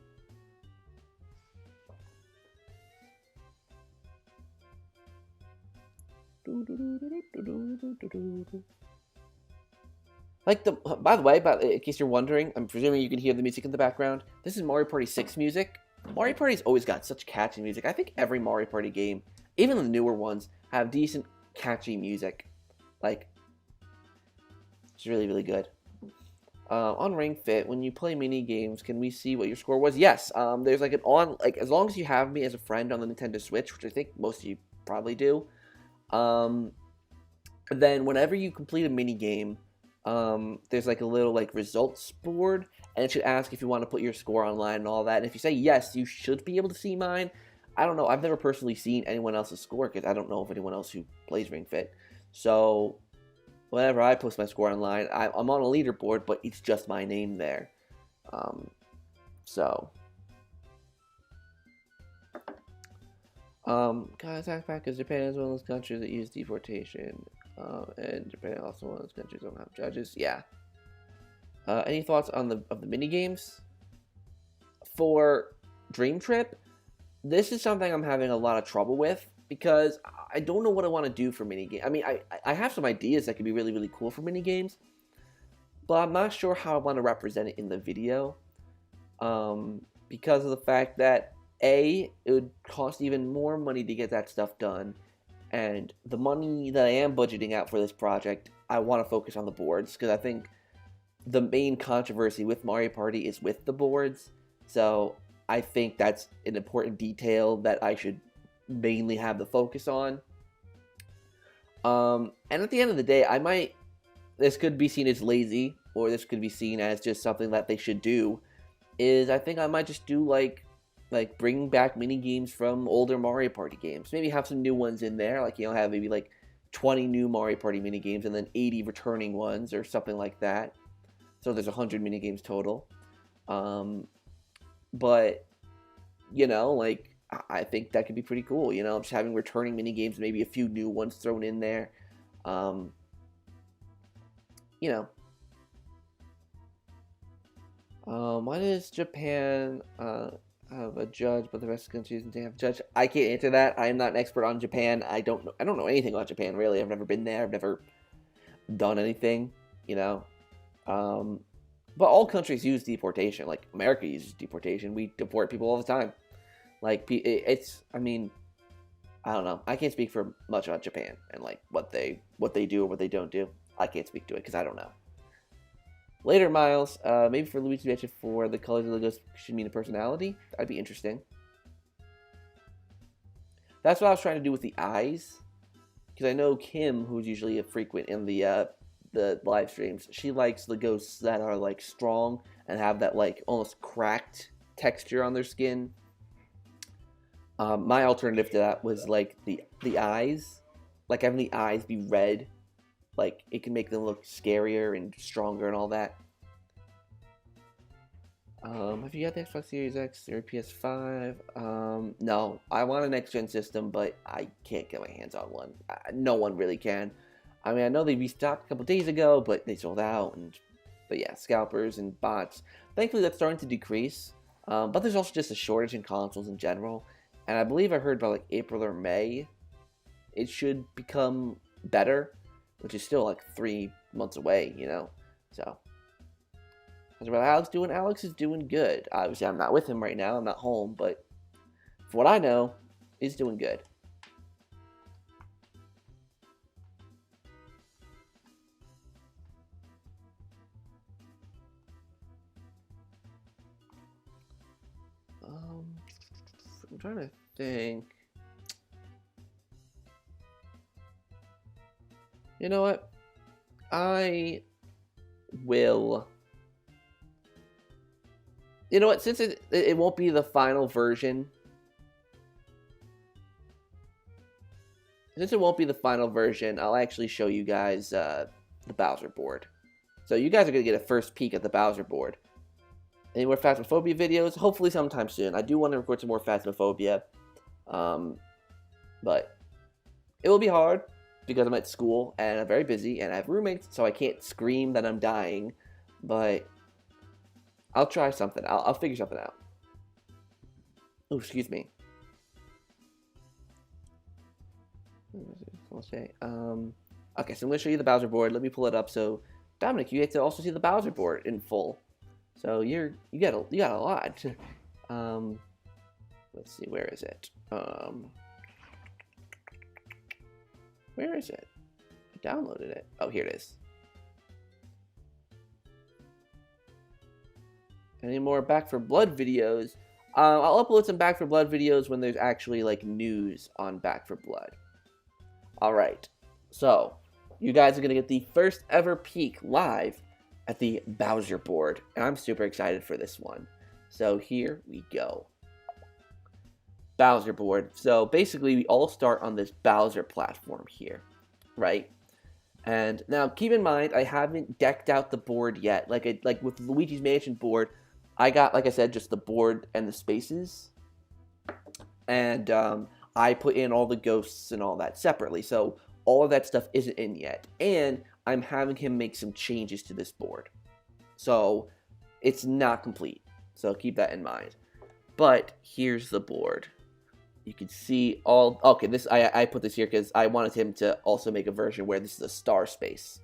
Like by the way, in case you're wondering, I'm presuming you can hear the music in the background. This is Mario Party 6 music. Mario Party's always got such catchy music. I think every Mario Party game, even the newer ones, have decent, catchy music. Like, it's really, really good. On Ring Fit, when you play mini games, can we see what your score was? Yes. There's like as long as you have me as a friend on the Nintendo Switch, which I think most of you probably do. Then whenever you complete a mini game, there's like a little like results board, and it should ask if you want to put your score online and all that. And if you say yes, you should be able to see mine. I don't know. I've never personally seen anyone else's score because I don't know of anyone else who plays Ring Fit. So whenever I post my score online, I'm on a leaderboard, but it's just my name there. Guys, ZakPak, because Japan is one of those countries that use deportation. And Japan also one of those countries that don't have judges. Yeah. Any thoughts on the mini games? For Dream Trip, this is something I'm having a lot of trouble with because I don't know what I want to do for mini games. I mean, I have some ideas that could be really, really cool for mini games, but I'm not sure how I want to represent it in the video because of the fact that it would cost even more money to get that stuff done. And the money that I am budgeting out for this project, I want to focus on the boards, because I think the main controversy with Mario Party is with the boards. So I think that's an important detail that I should mainly have the focus on. And at the end of the day, this could be seen as lazy, or this could be seen as just something that they should do, I think I might just do like bring back mini games from older Mario Party games. Maybe have some new ones in there, like, have maybe like 20 new Mario Party mini games and then 80 returning ones or something like that. So there's 100 mini games total. But I think that could be pretty cool. Just having returning mini games, maybe a few new ones thrown in there. Why does Japan have a judge, but the rest of the countries don't have a judge? I can't answer that. I am not an expert on Japan. I don't know anything about Japan, really. I've never been there. I've never done anything, But all countries use deportation. Like, America uses deportation. We deport people all the time. Like, I don't know. I can't speak for much about Japan and, like, what they do or what they don't do. I can't speak to it because I don't know. Later, Miles, maybe for Luigi Mansion 4, the colors of the ghost should mean a personality. That'd be interesting. That's what I was trying to do with the eyes. Because I know Kim, who's usually a frequent in the live streams, she likes the ghosts that are, like, strong and have that, like, almost cracked texture on their skin. My alternative to that was, like, the eyes. Like, having the eyes be red. Like, it can make them look scarier and stronger and all that. Have you got the Xbox Series X or PS5? No. I want a next-gen system, but I can't get my hands on one. No one really can. I mean, I know they restocked a couple days ago, but they sold out. But yeah, scalpers and bots. Thankfully, that's starting to decrease. But there's also just a shortage in consoles in general. And I believe I heard by, like, April or May, it should become better. Which is still like 3 months away, So, how's about Alex doing? Alex is doing good. Obviously, I'm not with him right now. I'm not home, but for what I know, he's doing good. I'm trying to think. You know what? I will. You know what? Since it won't be the final version. Since it won't be the final version, I'll actually show you guys the Bowser board. So you guys are going to get a first peek at the Bowser board. Any more Phasmophobia videos? Hopefully sometime soon. I do want to record some more Phasmophobia. But it will be hard because I'm at school and I'm very busy and I have roommates, so I can't scream that I'm dying. But I'll try something. I'll figure something out. Oh, excuse me. Okay, okay, so I'm going to show you the Bowser board. Let me pull it up. So, Dominic, you get to also see the Bowser board in full. So you got a lot. Let's see, where is it? Where is it? I downloaded it. Oh, here it is. Any more Back for Blood videos? I'll upload some Back for Blood videos when there's actually like news on Back for Blood. Alright, so you guys are going to get the first ever peek live at the Bowser board, and I'm super excited for this one. So here we go. Bowser board. So basically we all start on this Bowser platform here, right? And now keep in mind, I haven't decked out the board yet. Like with Luigi's Mansion board, I got, like I said, just the board and the spaces. And I put in all the ghosts and all that separately. So all of that stuff isn't in yet. And I'm having him make some changes to this board. So it's not complete. So keep that in mind. But here's the board. You can see all... Okay, this I put this here because I wanted him to also make a version where this is a star space.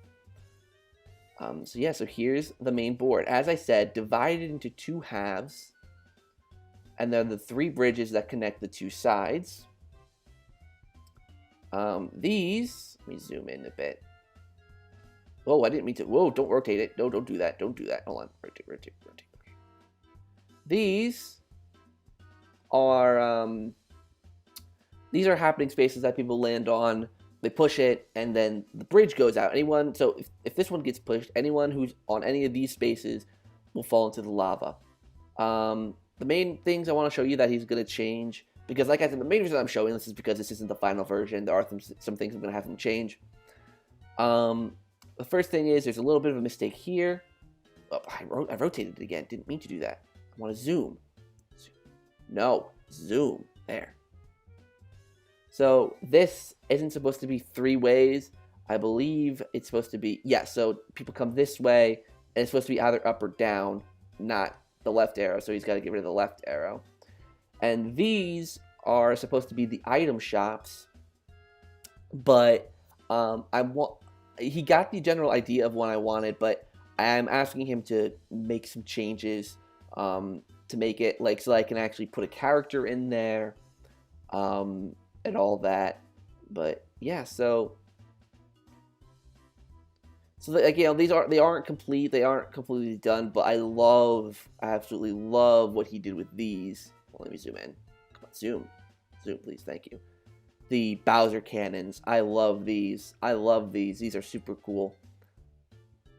So yeah, so here's the main board. As I said, divided into two halves. And then the three bridges that connect the two sides. These... Let me zoom in a bit. Whoa, I didn't mean to... Whoa, don't rotate it. No, don't do that. Don't do that. Hold on. Rotate. These are... These are happening spaces that people land on. They push it, and then the bridge goes out. So if this one gets pushed, anyone who's on any of these spaces will fall into the lava. The main things I want to show you that he's going to change, because like I said, the main reason I'm showing this is because this isn't the final version. There are some things I'm going to have him change. The first thing is there's a little bit of a mistake here. Oh, I rotated it again. Didn't mean to do that. I want to zoom. No, zoom. There. So this isn't supposed to be three ways. I believe it's supposed to be, yeah, so people come this way, and it's supposed to be either up or down, not the left arrow, so he's got to get rid of the left arrow. And these are supposed to be the item shops, but he got the general idea of what I wanted, but I'm asking him to make some changes to make it, like, so I can actually put a character in there, and all that. But yeah, so like, you know, they aren't complete, they aren't completely done, but I absolutely love what he did with these. Well, let me zoom in. Come on, zoom please, thank you. The Bowser cannons, I love these. These are super cool.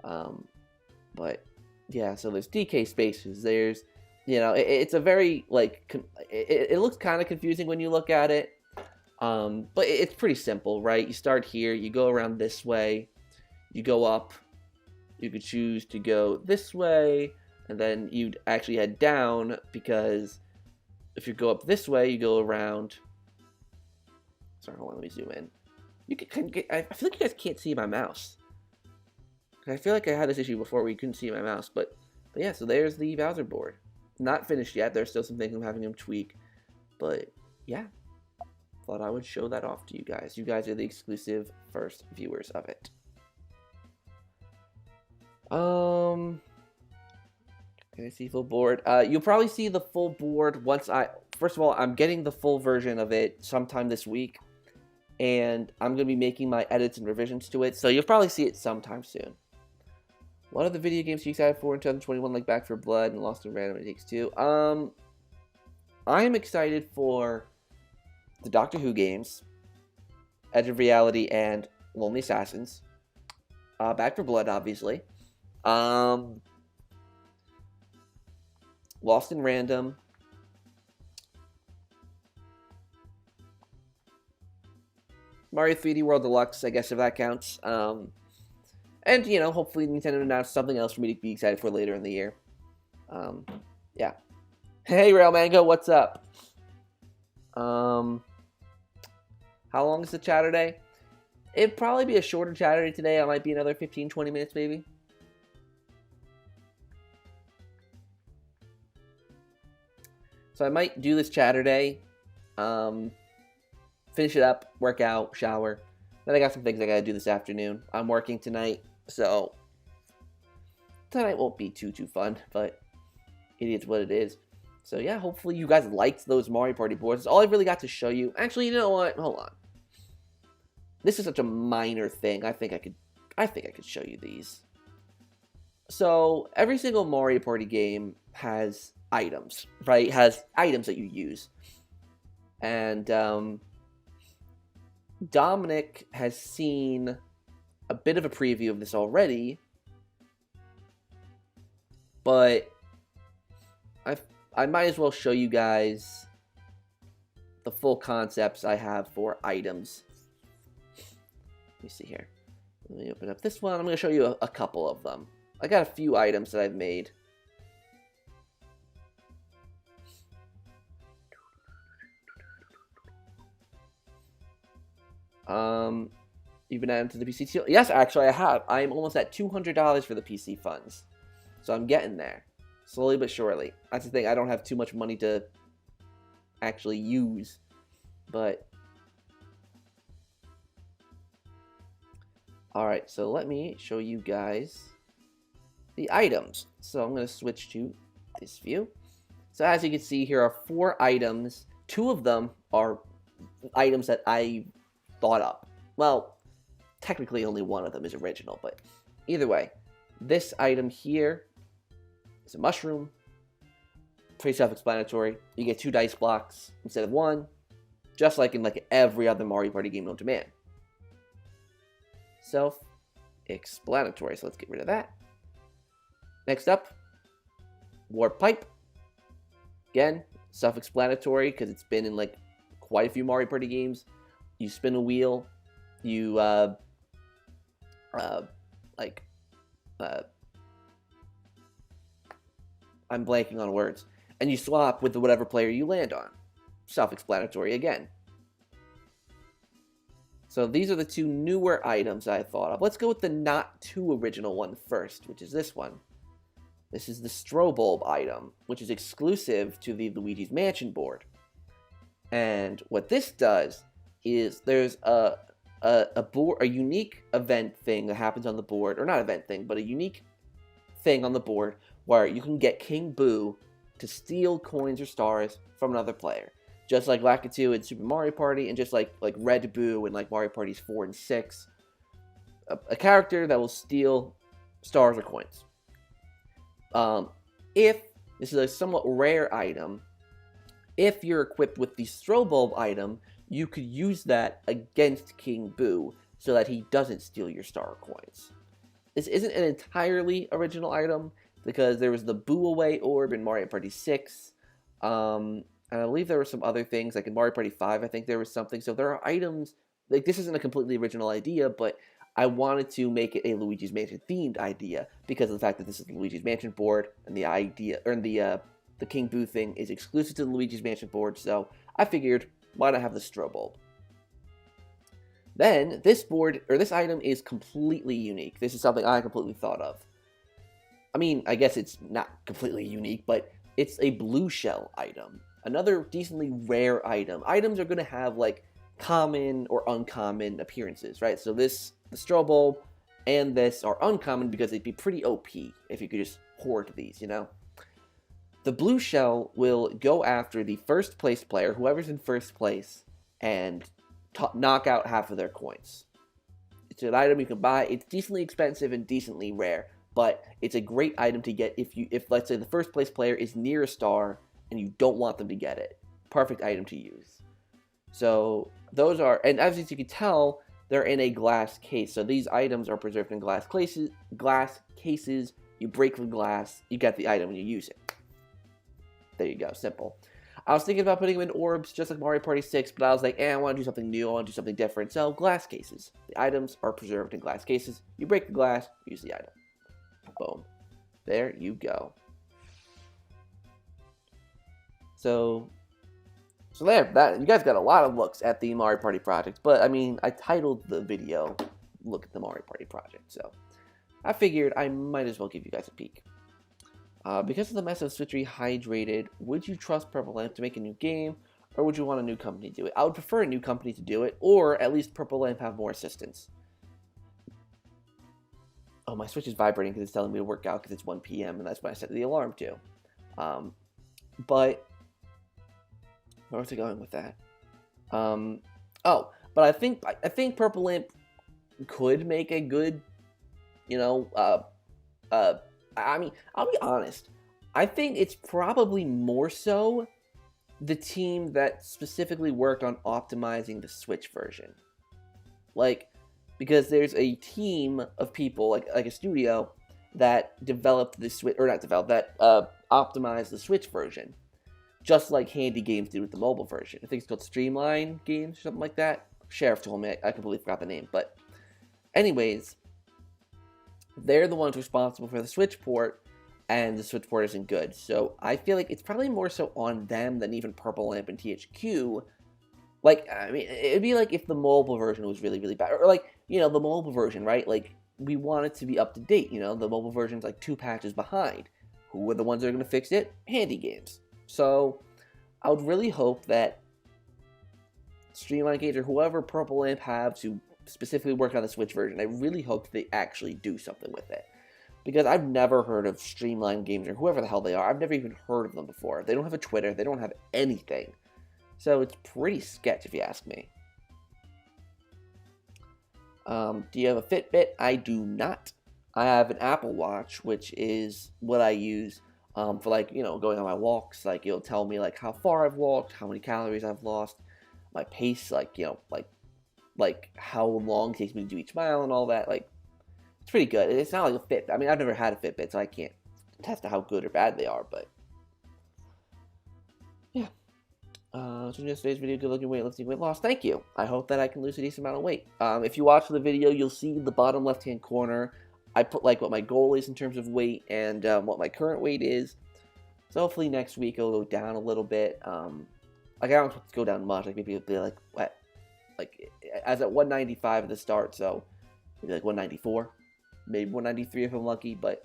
But yeah, so there's DK spaces, there's, you know, it's a very, like, it looks kind of confusing when you look at it. But it's pretty simple, right? You start here, you go around this way, you go up, you could choose to go this way, and then you'd actually head down, because if you go up this way, you go around. Sorry, hold on, let me zoom in. I feel like you guys can't see my mouse. I feel like I had this issue before where you couldn't see my mouse, but yeah, so there's the Bowser board. Not finished yet, there's still some things I'm having him tweak, but yeah. Thought I would show that off to you guys. You guys are the exclusive first viewers of it. Can I see full board? You'll probably see the full board once first of all, I'm getting the full version of it sometime this week, and I'm going to be making my edits and revisions to it, so you'll probably see it sometime soon. What other video games are you excited for in 2021, like Back for Blood and Lost in Random and It Takes Two? I am excited for the Doctor Who games, Edge of Reality, and Lonely Assassins. Back for Blood, obviously. Lost in Random. Mario 3D World Deluxe, I guess, if that counts. And, you know, hopefully Nintendo announced something else for me to be excited for later in the year. Yeah. Hey, Rail Mango, what's up? How long is the Chaturday? It'd probably be a shorter Chaturday today. I might be another 15, 20 minutes, maybe. So I might do this Chaturday, finish it up, work out, shower. Then I got some things I gotta do this afternoon. I'm working tonight, so tonight won't be too fun, but it is what it is. So yeah, hopefully you guys liked those Mario Party boards. That's all I really got to show you. Actually, you know what? Hold on. This is such a minor thing. I think I could show you these. So every single Mario Party game has items, right? It has items that you use. And Dominic has seen a bit of a preview of this already, but I might as well show you guys the full concepts I have for items. Let me see here. Let me open up this one. I'm going to show you a couple of them. I got a few items that I've made. You've been added to the PC deal? Yes, actually I have. I'm almost at $200 for the PC funds. So I'm getting there. Slowly but surely. That's the thing. I don't have too much money to actually use. But alright, so let me show you guys the items. So I'm going to switch to this view. So as you can see, here are 4 items. 2 of them are items that I thought up. Well, technically only one of them is original, but either way, this item here is a mushroom. Pretty self-explanatory. You get 2 dice blocks instead of 1, just like in every other Mario Party game known to man. Self-explanatory, so let's get rid of that. Next up, warp pipe. Again, self-explanatory because it's been in quite a few Mario Party games. You spin a wheel, you I'm blanking on words, and you swap with whatever player you land on. Self-explanatory again. So these are the 2 newer items I thought of. Let's go with the not too original one first, which is this one. This is the Strobulb item, which is exclusive to the Luigi's Mansion board. And what this does is there's a unique event thing that happens on the board, or not event thing, but a unique thing on the board where you can get King Boo to steal coins or stars from another player. Just like Lakitu in Super Mario Party, and just like Red Boo in Mario Parties 4 and 6. A character that will steal stars or coins. If this is a somewhat rare item, if you're equipped with the Strobulb item, you could use that against King Boo so that he doesn't steal your star coins. This isn't an entirely original item because there was the Boo Away Orb in Mario Party 6. And I believe there were some other things, like in Mario Party 5, I think there was something. So there are items, this isn't a completely original idea, but I wanted to make it a Luigi's Mansion themed idea because of the fact that this is the Luigi's Mansion board, and the idea, or the King Boo thing is exclusive to the Luigi's Mansion board, so I figured, why not have the Strobulb? Then, this board, or this item is completely unique. This is something I completely thought of. I mean, I guess it's not completely unique, but it's a blue shell item. Another decently rare item. Items are going to have, common or uncommon appearances, right? So the Strobulb and this are uncommon because they'd be pretty OP if you could just hoard these, you know? The blue shell will go after the first place player, whoever's in first place, and knock out half of their coins. It's an item you can buy. It's decently expensive and decently rare, but it's a great item to get if let's say the first place player is near a star and you don't want them to get it. Perfect item to use. So those are, and as you can tell, they're in a glass case. So these items are preserved in glass cases. You break the glass, you get the item and you use it. There you go, simple. I was thinking about putting them in orbs, just like Mario Party 6, but I was like, I want to do something new, I want to do something different. So, glass cases. The items are preserved in glass cases. You break the glass, use the item. Boom. There you go. So there, that you guys got a lot of looks at the Mario Party project, but I mean, I titled the video "Look at the Mario Party project," so I figured I might as well give you guys a peek. Because of the mess of Switch Rehydrated, would you trust Purple Lamp to make a new game, or would you want a new company to do it? I would prefer a new company to do it, or at least Purple Lamp have more assistance. Oh, my Switch is vibrating because it's telling me to work out because it's 1 p.m. and that's when I set the alarm to. But where was I going with that? Oh, but I think Purple Lamp could make a good, I mean, I'll be honest. I think it's probably more so the team that specifically worked on optimizing the Switch version. Like, because there's a team of people, like a studio, that developed the Switch, or not developed, that optimized the Switch version. Just like Handy Games did with the mobile version. I think it's called Streamline Games or something like that. Sheriff told me, I completely forgot the name. But anyways, they're the ones responsible for the Switch port, and the Switch port isn't good. So I feel like it's probably more so on them than even Purple Lamp and THQ. Like, I mean, it'd be like if the mobile version was really, really bad. Or like, the mobile version, right? Like, we want it to be up to date, the mobile version's like 2 patches behind. Who are the ones that are going to fix it? Handy Games. So I would really hope that Streamline Games or whoever Purple Lamp have to specifically work on the Switch version, I really hope that they actually do something with it. Because I've never heard of Streamline Games or whoever the hell they are. I've never even heard of them before. They don't have a Twitter. They don't have anything. So it's pretty sketch if you ask me. Do you have a Fitbit? I do not. I have an Apple Watch, which is what I use for, like, going on my walks. Like, it'll tell me, like, how far I've walked, how many calories I've lost, my pace, like, like how long it takes me to do each mile and all that. Like, it's pretty good. It's not like a Fitbit. I mean, I've never had a Fitbit, so I can't attest to how good or bad they are, but yeah. So yesterday's video, good looking weightlifting, weight loss. Thank you. I hope that I can lose a decent amount of weight. If you watch the video, you'll see in the bottom left-hand corner, I put like what my goal is in terms of weight and what my current weight is. So hopefully next week it'll go down a little bit. Like, I don't want to go down much. Like, maybe it'll be like what? Like, I was at 195 at the start, so maybe like 194, maybe 193 if I'm lucky, but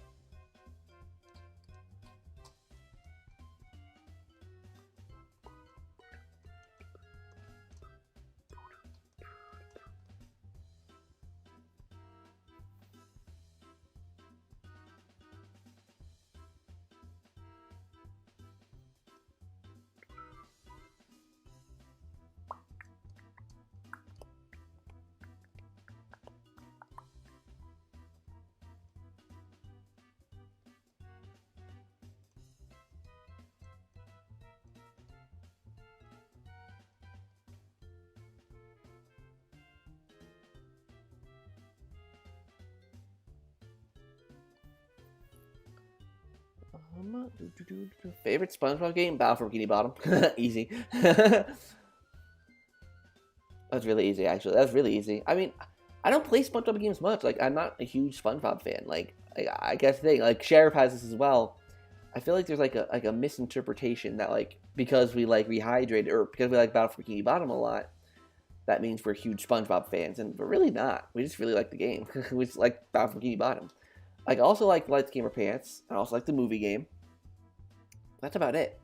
favorite SpongeBob game? Battle for Bikini Bottom. Easy. That's really easy, actually. That's really easy. I mean, I don't play SpongeBob games much. Like, I'm not a huge SpongeBob fan. Like, I guess the thing, like, Sheriff has this as well. I feel like there's like a misinterpretation that, like, because we like Rehydrated or because we like Battle for Bikini Bottom a lot, that means we're huge SpongeBob fans, and we're really not. We just really like the game. We just like Battle for Bikini Bottom. Like, I also like Lights, Camera, Pants. I also like the movie game. That's about it.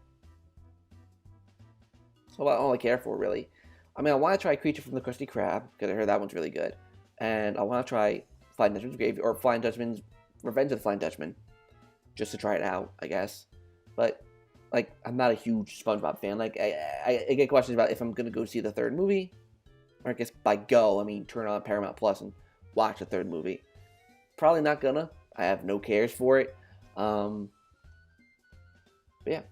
That's all I care for, really. I mean, I want to try Creature from the Krusty Krab, because I heard that one's really good. And I want to try Flying Dutchman's Grave, or Flying Dutchman's Revenge of the Flying Dutchman, just to try it out, I guess. But, like, I'm not a huge SpongeBob fan. Like, I get questions about if I'm going to go see the third movie. Or I guess by go, I mean turn on Paramount Plus and watch the third movie. Probably not gonna. I have no cares for it. But yeah.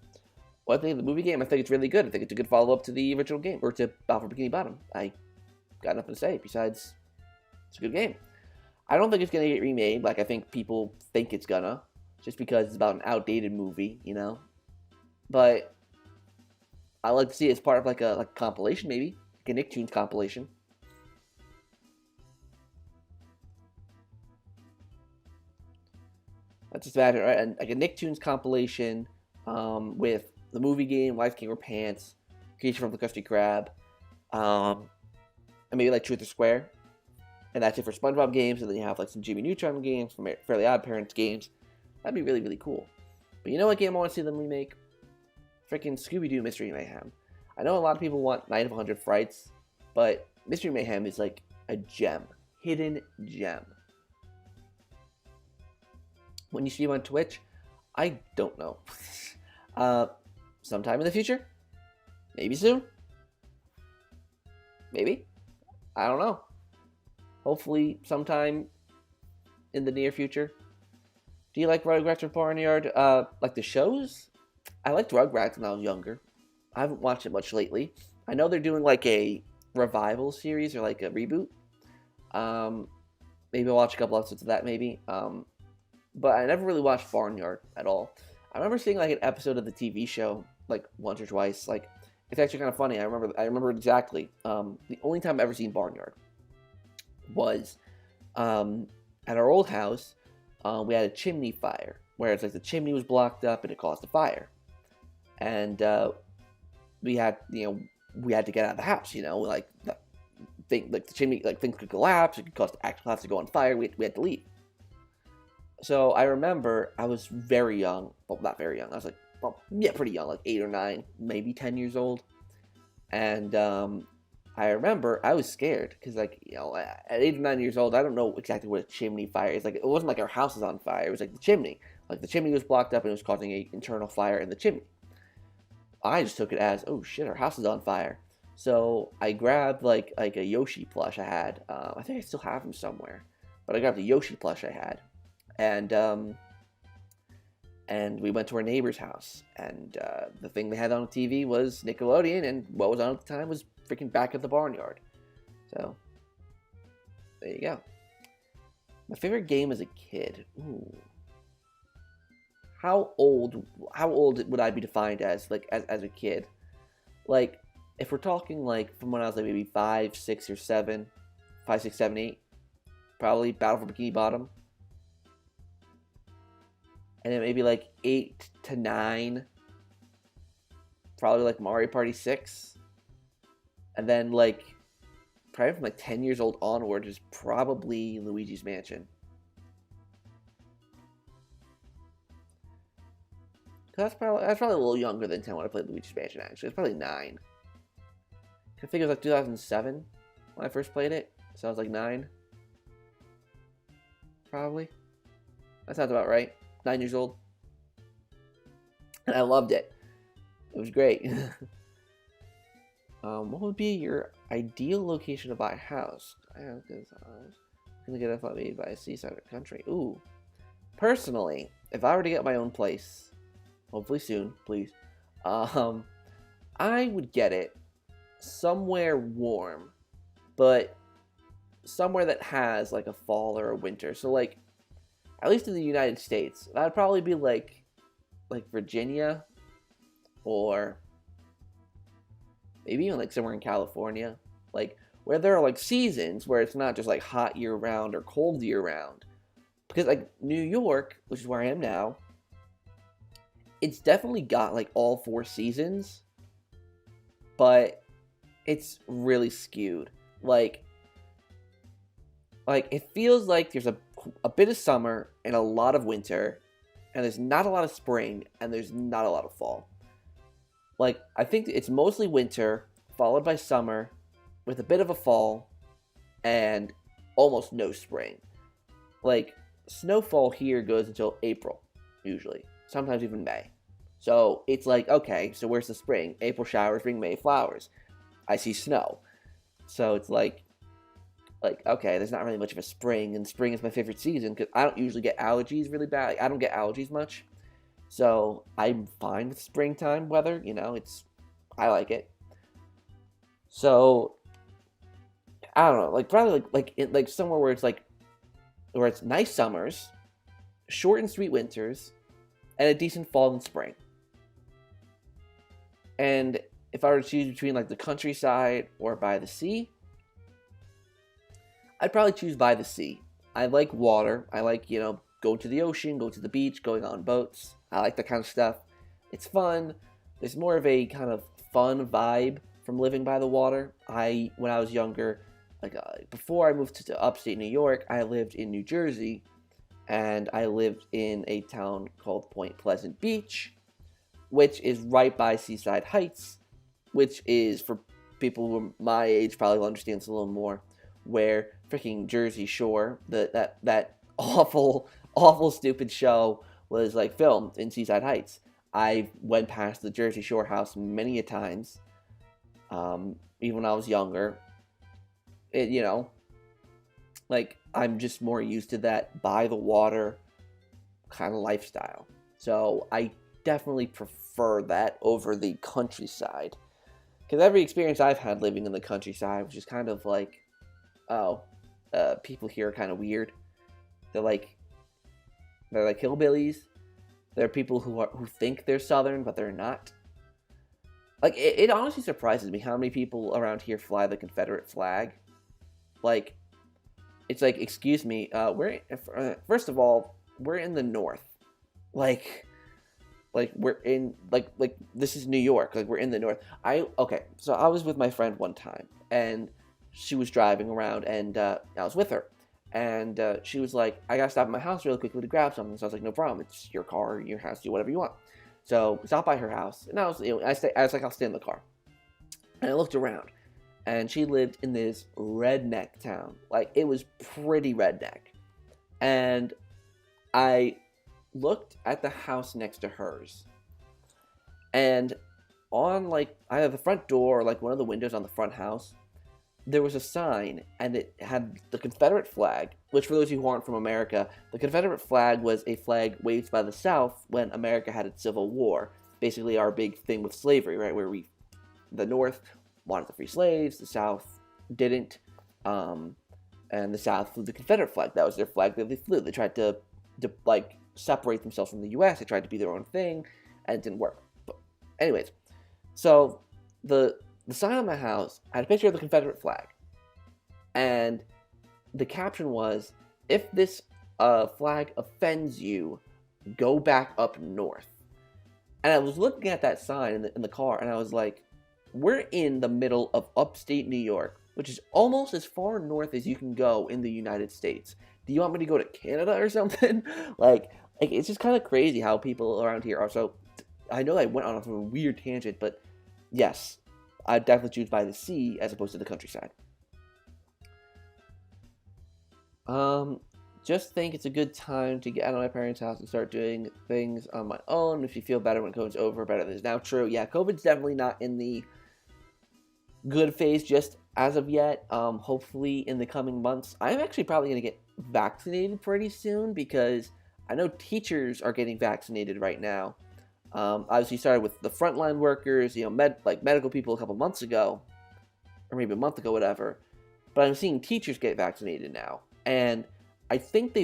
Well, I think the movie game, I think it's really good. I think it's a good follow-up to the original game, or to Battle for Bikini Bottom. I got nothing to say besides it's a good game. I don't think it's going to get remade like I think people think it's gonna, just because it's about an outdated movie, But I like to see it as part of like a compilation, maybe. Like a Nicktoons compilation. Let's just imagine, right? Like a Nicktoons compilation with the movie game, Life King or Pants, Creature from the Krusty Krab, and maybe like Truth or Square. And that's it for SpongeBob games, and then you have like some Jimmy Neutron games, some Fairly Odd Parents games. That'd be really, really cool. But you know what game I want to see them remake? Freaking Scooby-Doo Mystery Mayhem. I know a lot of people want Night of 100 Frights, but Mystery Mayhem is like a gem. Hidden gem. When you stream on Twitch, I don't know. Sometime in the future? Maybe soon? Maybe? I don't know. Hopefully sometime in the near future. Do you like Rugrats or Barnyard? Like the shows? I liked Rugrats when I was younger. I haven't watched it much lately. I know they're doing like a revival series or like a reboot. Maybe I'll watch a couple episodes of that maybe. But I never really watched Barnyard at all. I remember seeing like an episode of the TV show like once or twice. Like it's actually kind of funny. I remember exactly. The only time I've ever seen Barnyard was at our old house. We had a chimney fire where it's like the chimney was blocked up and it caused a fire, and we had to get out of the house. Like the chimney, like things could collapse. It could cause the actual house to go on fire. We had to leave. So I remember I was very young. Well, not very young. I was like, pretty young, like 8 or 9, maybe 10 years old. And I remember I was scared because, like, at 8 or 9 years old, I don't know exactly what a chimney fire is. Like, it wasn't like our house was on fire. It was like the chimney. Like, the chimney was blocked up and it was causing an internal fire in the chimney. I just took it as, oh shit, our house is on fire. So I grabbed like a Yoshi plush I had. I think I still have him somewhere, but I grabbed the Yoshi plush I had, and we went to our neighbor's house. And the thing they had on the TV was Nickelodeon, and what was on at the time was freaking Back at the Barnyard. So there you go. My favorite game as a kid. Ooh. How old would I be defined as, like, as a kid? Like, if we're talking, like, from when I was, like, maybe 5, 6, or 7, 5, 6, 7, 8, probably Battle for Bikini Bottom. And then maybe, like, 8 to 9, probably, like, Mario Party 6. And then, like, probably from, like, 10 years old onward is probably Luigi's Mansion. That's probably a little younger than 10 when I played Luigi's Mansion, actually. It's probably 9. I think it was like 2007 when I first played it. So I was like 9. Probably. That sounds about right. 9 years old. And I loved it. It was great. What would be your ideal location to buy a house? I'm gonna get a flat maybe by a seaside or country. Ooh. Personally, if I were to get my own place, hopefully soon, please. I would get it somewhere warm, but somewhere that has like a fall or a winter. So like, at least in the United States, that'd probably be like Virginia, or maybe even like somewhere in California, like where there are like seasons where it's not just like hot year round or cold year round. Because like New York, which is where I am now, it's definitely got like all 4 seasons, but it's really skewed. Like it feels like there's a bit of summer and a lot of winter, and there's not a lot of spring, and there's not a lot of fall. Like, I think it's mostly winter, followed by summer, with a bit of a fall, and almost no spring. Like, snowfall here goes until April, usually. Sometimes even May. So it's like, okay, so where's the spring? April showers bring May flowers. I see snow. So it's like, okay, there's not really much of a spring, and spring is my favorite season because I don't usually get allergies really bad. Like, I don't get allergies much. So I'm fine with springtime weather, I like it. So I don't know, like probably like somewhere where it's nice summers, short and sweet winters, and a decent fall and spring. And if I were to choose between like the countryside or by the sea, I'd probably choose by the sea. I like water. I like, going to the ocean, going to the beach, going on boats. I like that kind of stuff. It's fun. there's more of a kind of fun vibe from living by the water. When I was younger, before I moved to upstate New York, I lived in New Jersey, and I lived in a town called Point Pleasant Beach, which is right by Seaside Heights, which is, for people who are my age, probably will understand this a little more, where freaking Jersey Shore, that awful, awful, stupid show was like filmed in Seaside Heights. I went past the Jersey Shore house many a times, even when I was younger. It, like, I'm just more used to that by the water kind of lifestyle. So I definitely prefer that over the countryside. Because every experience I've had living in the countryside was just kind of like, oh, people here are kind of weird. They're like hillbillies. There are people who think they're Southern, but they're not. Like, it honestly surprises me how many people around here fly the Confederate flag. Like, it's like, excuse me, first of all, we're in the North. We're in, this is New York. Like, we're in the North. Okay, so I was with my friend one time, and she was driving around, and I was with her. And she was like, I gotta stop at my house really quickly to grab something. So I was like, no problem. It's your car, your house, do whatever you want. So we stopped by her house, and I was like, I'll stay in the car. And I looked around, and she lived in this redneck town. Like, it was pretty redneck. And I looked at the house next to hers, and on, either the front door or, one of the windows on the front house, there was a sign, and it had the Confederate flag, which, for those of you who aren't from America, the Confederate flag was a flag waved by the South when America had its Civil War. Basically, our big thing with slavery, right, where the North wanted to free slaves, the South didn't, and the South flew the Confederate flag. That was their flag that they flew. They tried to separate themselves from the U.S. They tried to be their own thing, and it didn't work. But anyways, so the sign on my house had a picture of the Confederate flag, and the caption was, "If this flag offends you, go back up north." And I was looking at that sign in the car, and I was like, we're in the middle of upstate New York, which is almost as far north as you can go in the United States. Do you want me to go to Canada or something? like it's just kind of crazy how people around here are so... I know I went on a weird tangent, but yes, I'd definitely choose by the sea as opposed to the countryside. Just think it's a good time to get out of my parents' house and start doing things on my own. If you feel better when COVID's over, better than is now. True. Yeah, COVID's definitely not in the good phase just as of yet. Hopefully in the coming months. I'm actually probably going to get vaccinated pretty soon because I know teachers are getting vaccinated right now. Obviously started with the frontline workers, medical people a couple months ago, or maybe a month ago, whatever. But I'm seeing teachers get vaccinated now. And I think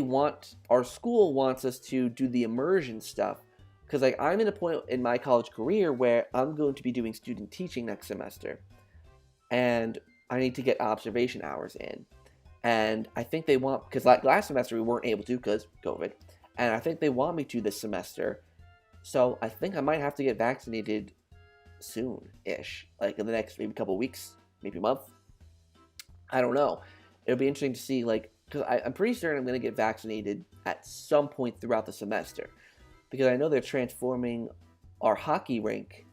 our school wants us to do the immersion stuff. Because I'm in a point in my college career where I'm going to be doing student teaching next semester. And I need to get observation hours in. And I think they want, because last semester we weren't able to because COVID. And I think they want me to this semester. So I think I might have to get vaccinated soon-ish. In the next maybe couple weeks, maybe a month. I don't know. It'll be interesting to see, because I'm pretty certain I'm going to get vaccinated at some point throughout the semester. Because I know they're transforming our hockey rink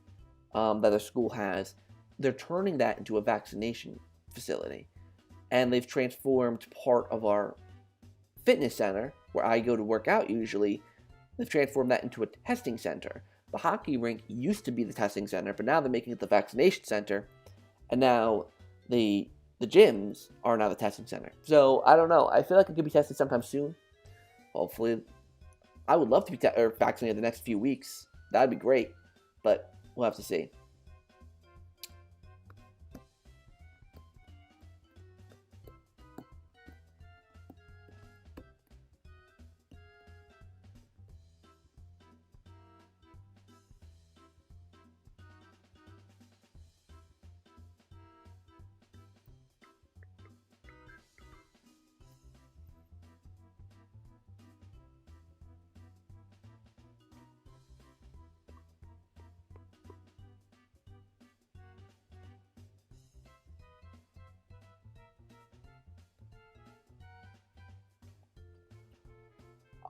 that the school has. They're turning that into a vaccination facility. And they've transformed part of our fitness center, where I go to work out usually. They've transformed that into a testing center. The hockey rink used to be the testing center, but now they're making it the vaccination center. And now the gyms are now the testing center. So, I don't know. I feel like it could be tested sometime soon. Hopefully. I would love to be vaccinated the next few weeks. That'd be great. But we'll have to see.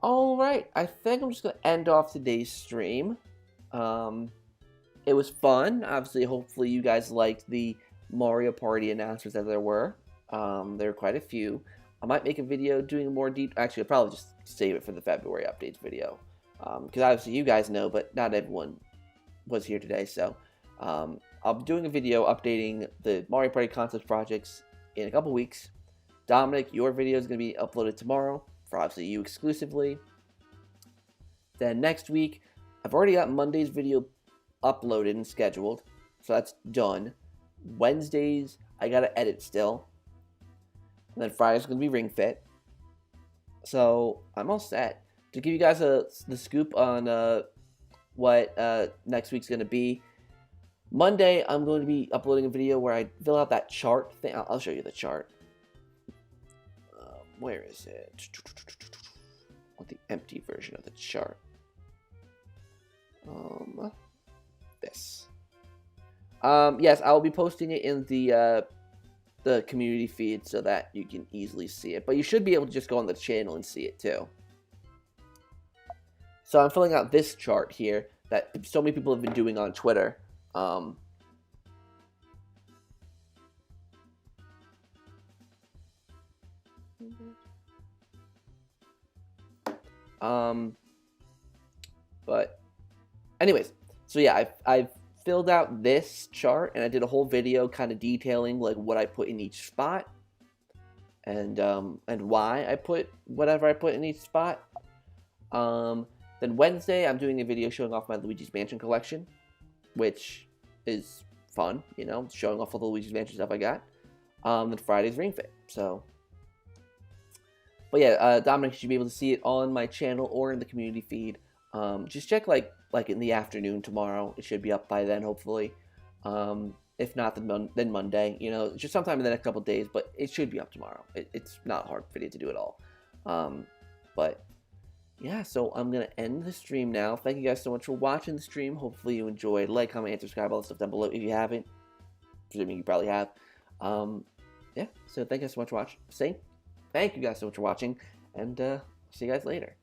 Alright, I think I'm just going to end off today's stream. It was fun. Obviously, hopefully you guys liked the Mario Party announcements that there were. There were quite a few. I might make a video doing more deep... Actually, I'll probably just save it for the February updates video. Because obviously you guys know, but not everyone was here today. So I'll be doing a video updating the Mario Party concepts projects in a couple weeks. Dominic, your video is going to be uploaded tomorrow for obviously you exclusively. Then next week, I've already got Monday's video uploaded and scheduled, so that's done. Wednesdays, I gotta edit still. And then Friday's gonna be Ring Fit. So I'm all set. To give you guys the scoop on what next week's gonna be, Monday I'm going to be uploading a video where I fill out that chart thing. I'll show you the chart. Where is it? I want the empty version of the chart. This. Yes, I'll be posting it in the community feed so that you can easily see it. But you should be able to just go on the channel and see it too. So I'm filling out this chart here that so many people have been doing on Twitter. But anyways, so yeah, I've filled out this chart and I did a whole video kind of detailing like what I put in each spot and why I put whatever I put in each spot. Then Wednesday I'm doing a video showing off my Luigi's Mansion collection, which is fun, you know, showing off all the Luigi's Mansion stuff I got. Then Friday's Ring Fit. So, but yeah, Dominic, you should be able to see it on my channel or in the community feed. Just check like in the afternoon tomorrow. It should be up by then, hopefully. If not, then Monday. You know, just sometime in the next couple of days. But it should be up tomorrow. It's not a hard video to do at all. But yeah, so I'm gonna end the stream now. Thank you guys so much for watching the stream. Hopefully you enjoyed. Like, comment, and subscribe, all the stuff down below if you haven't. Presuming you probably have. Yeah. So thank you guys so much for watching. Thank you guys so much for watching, and see you guys later.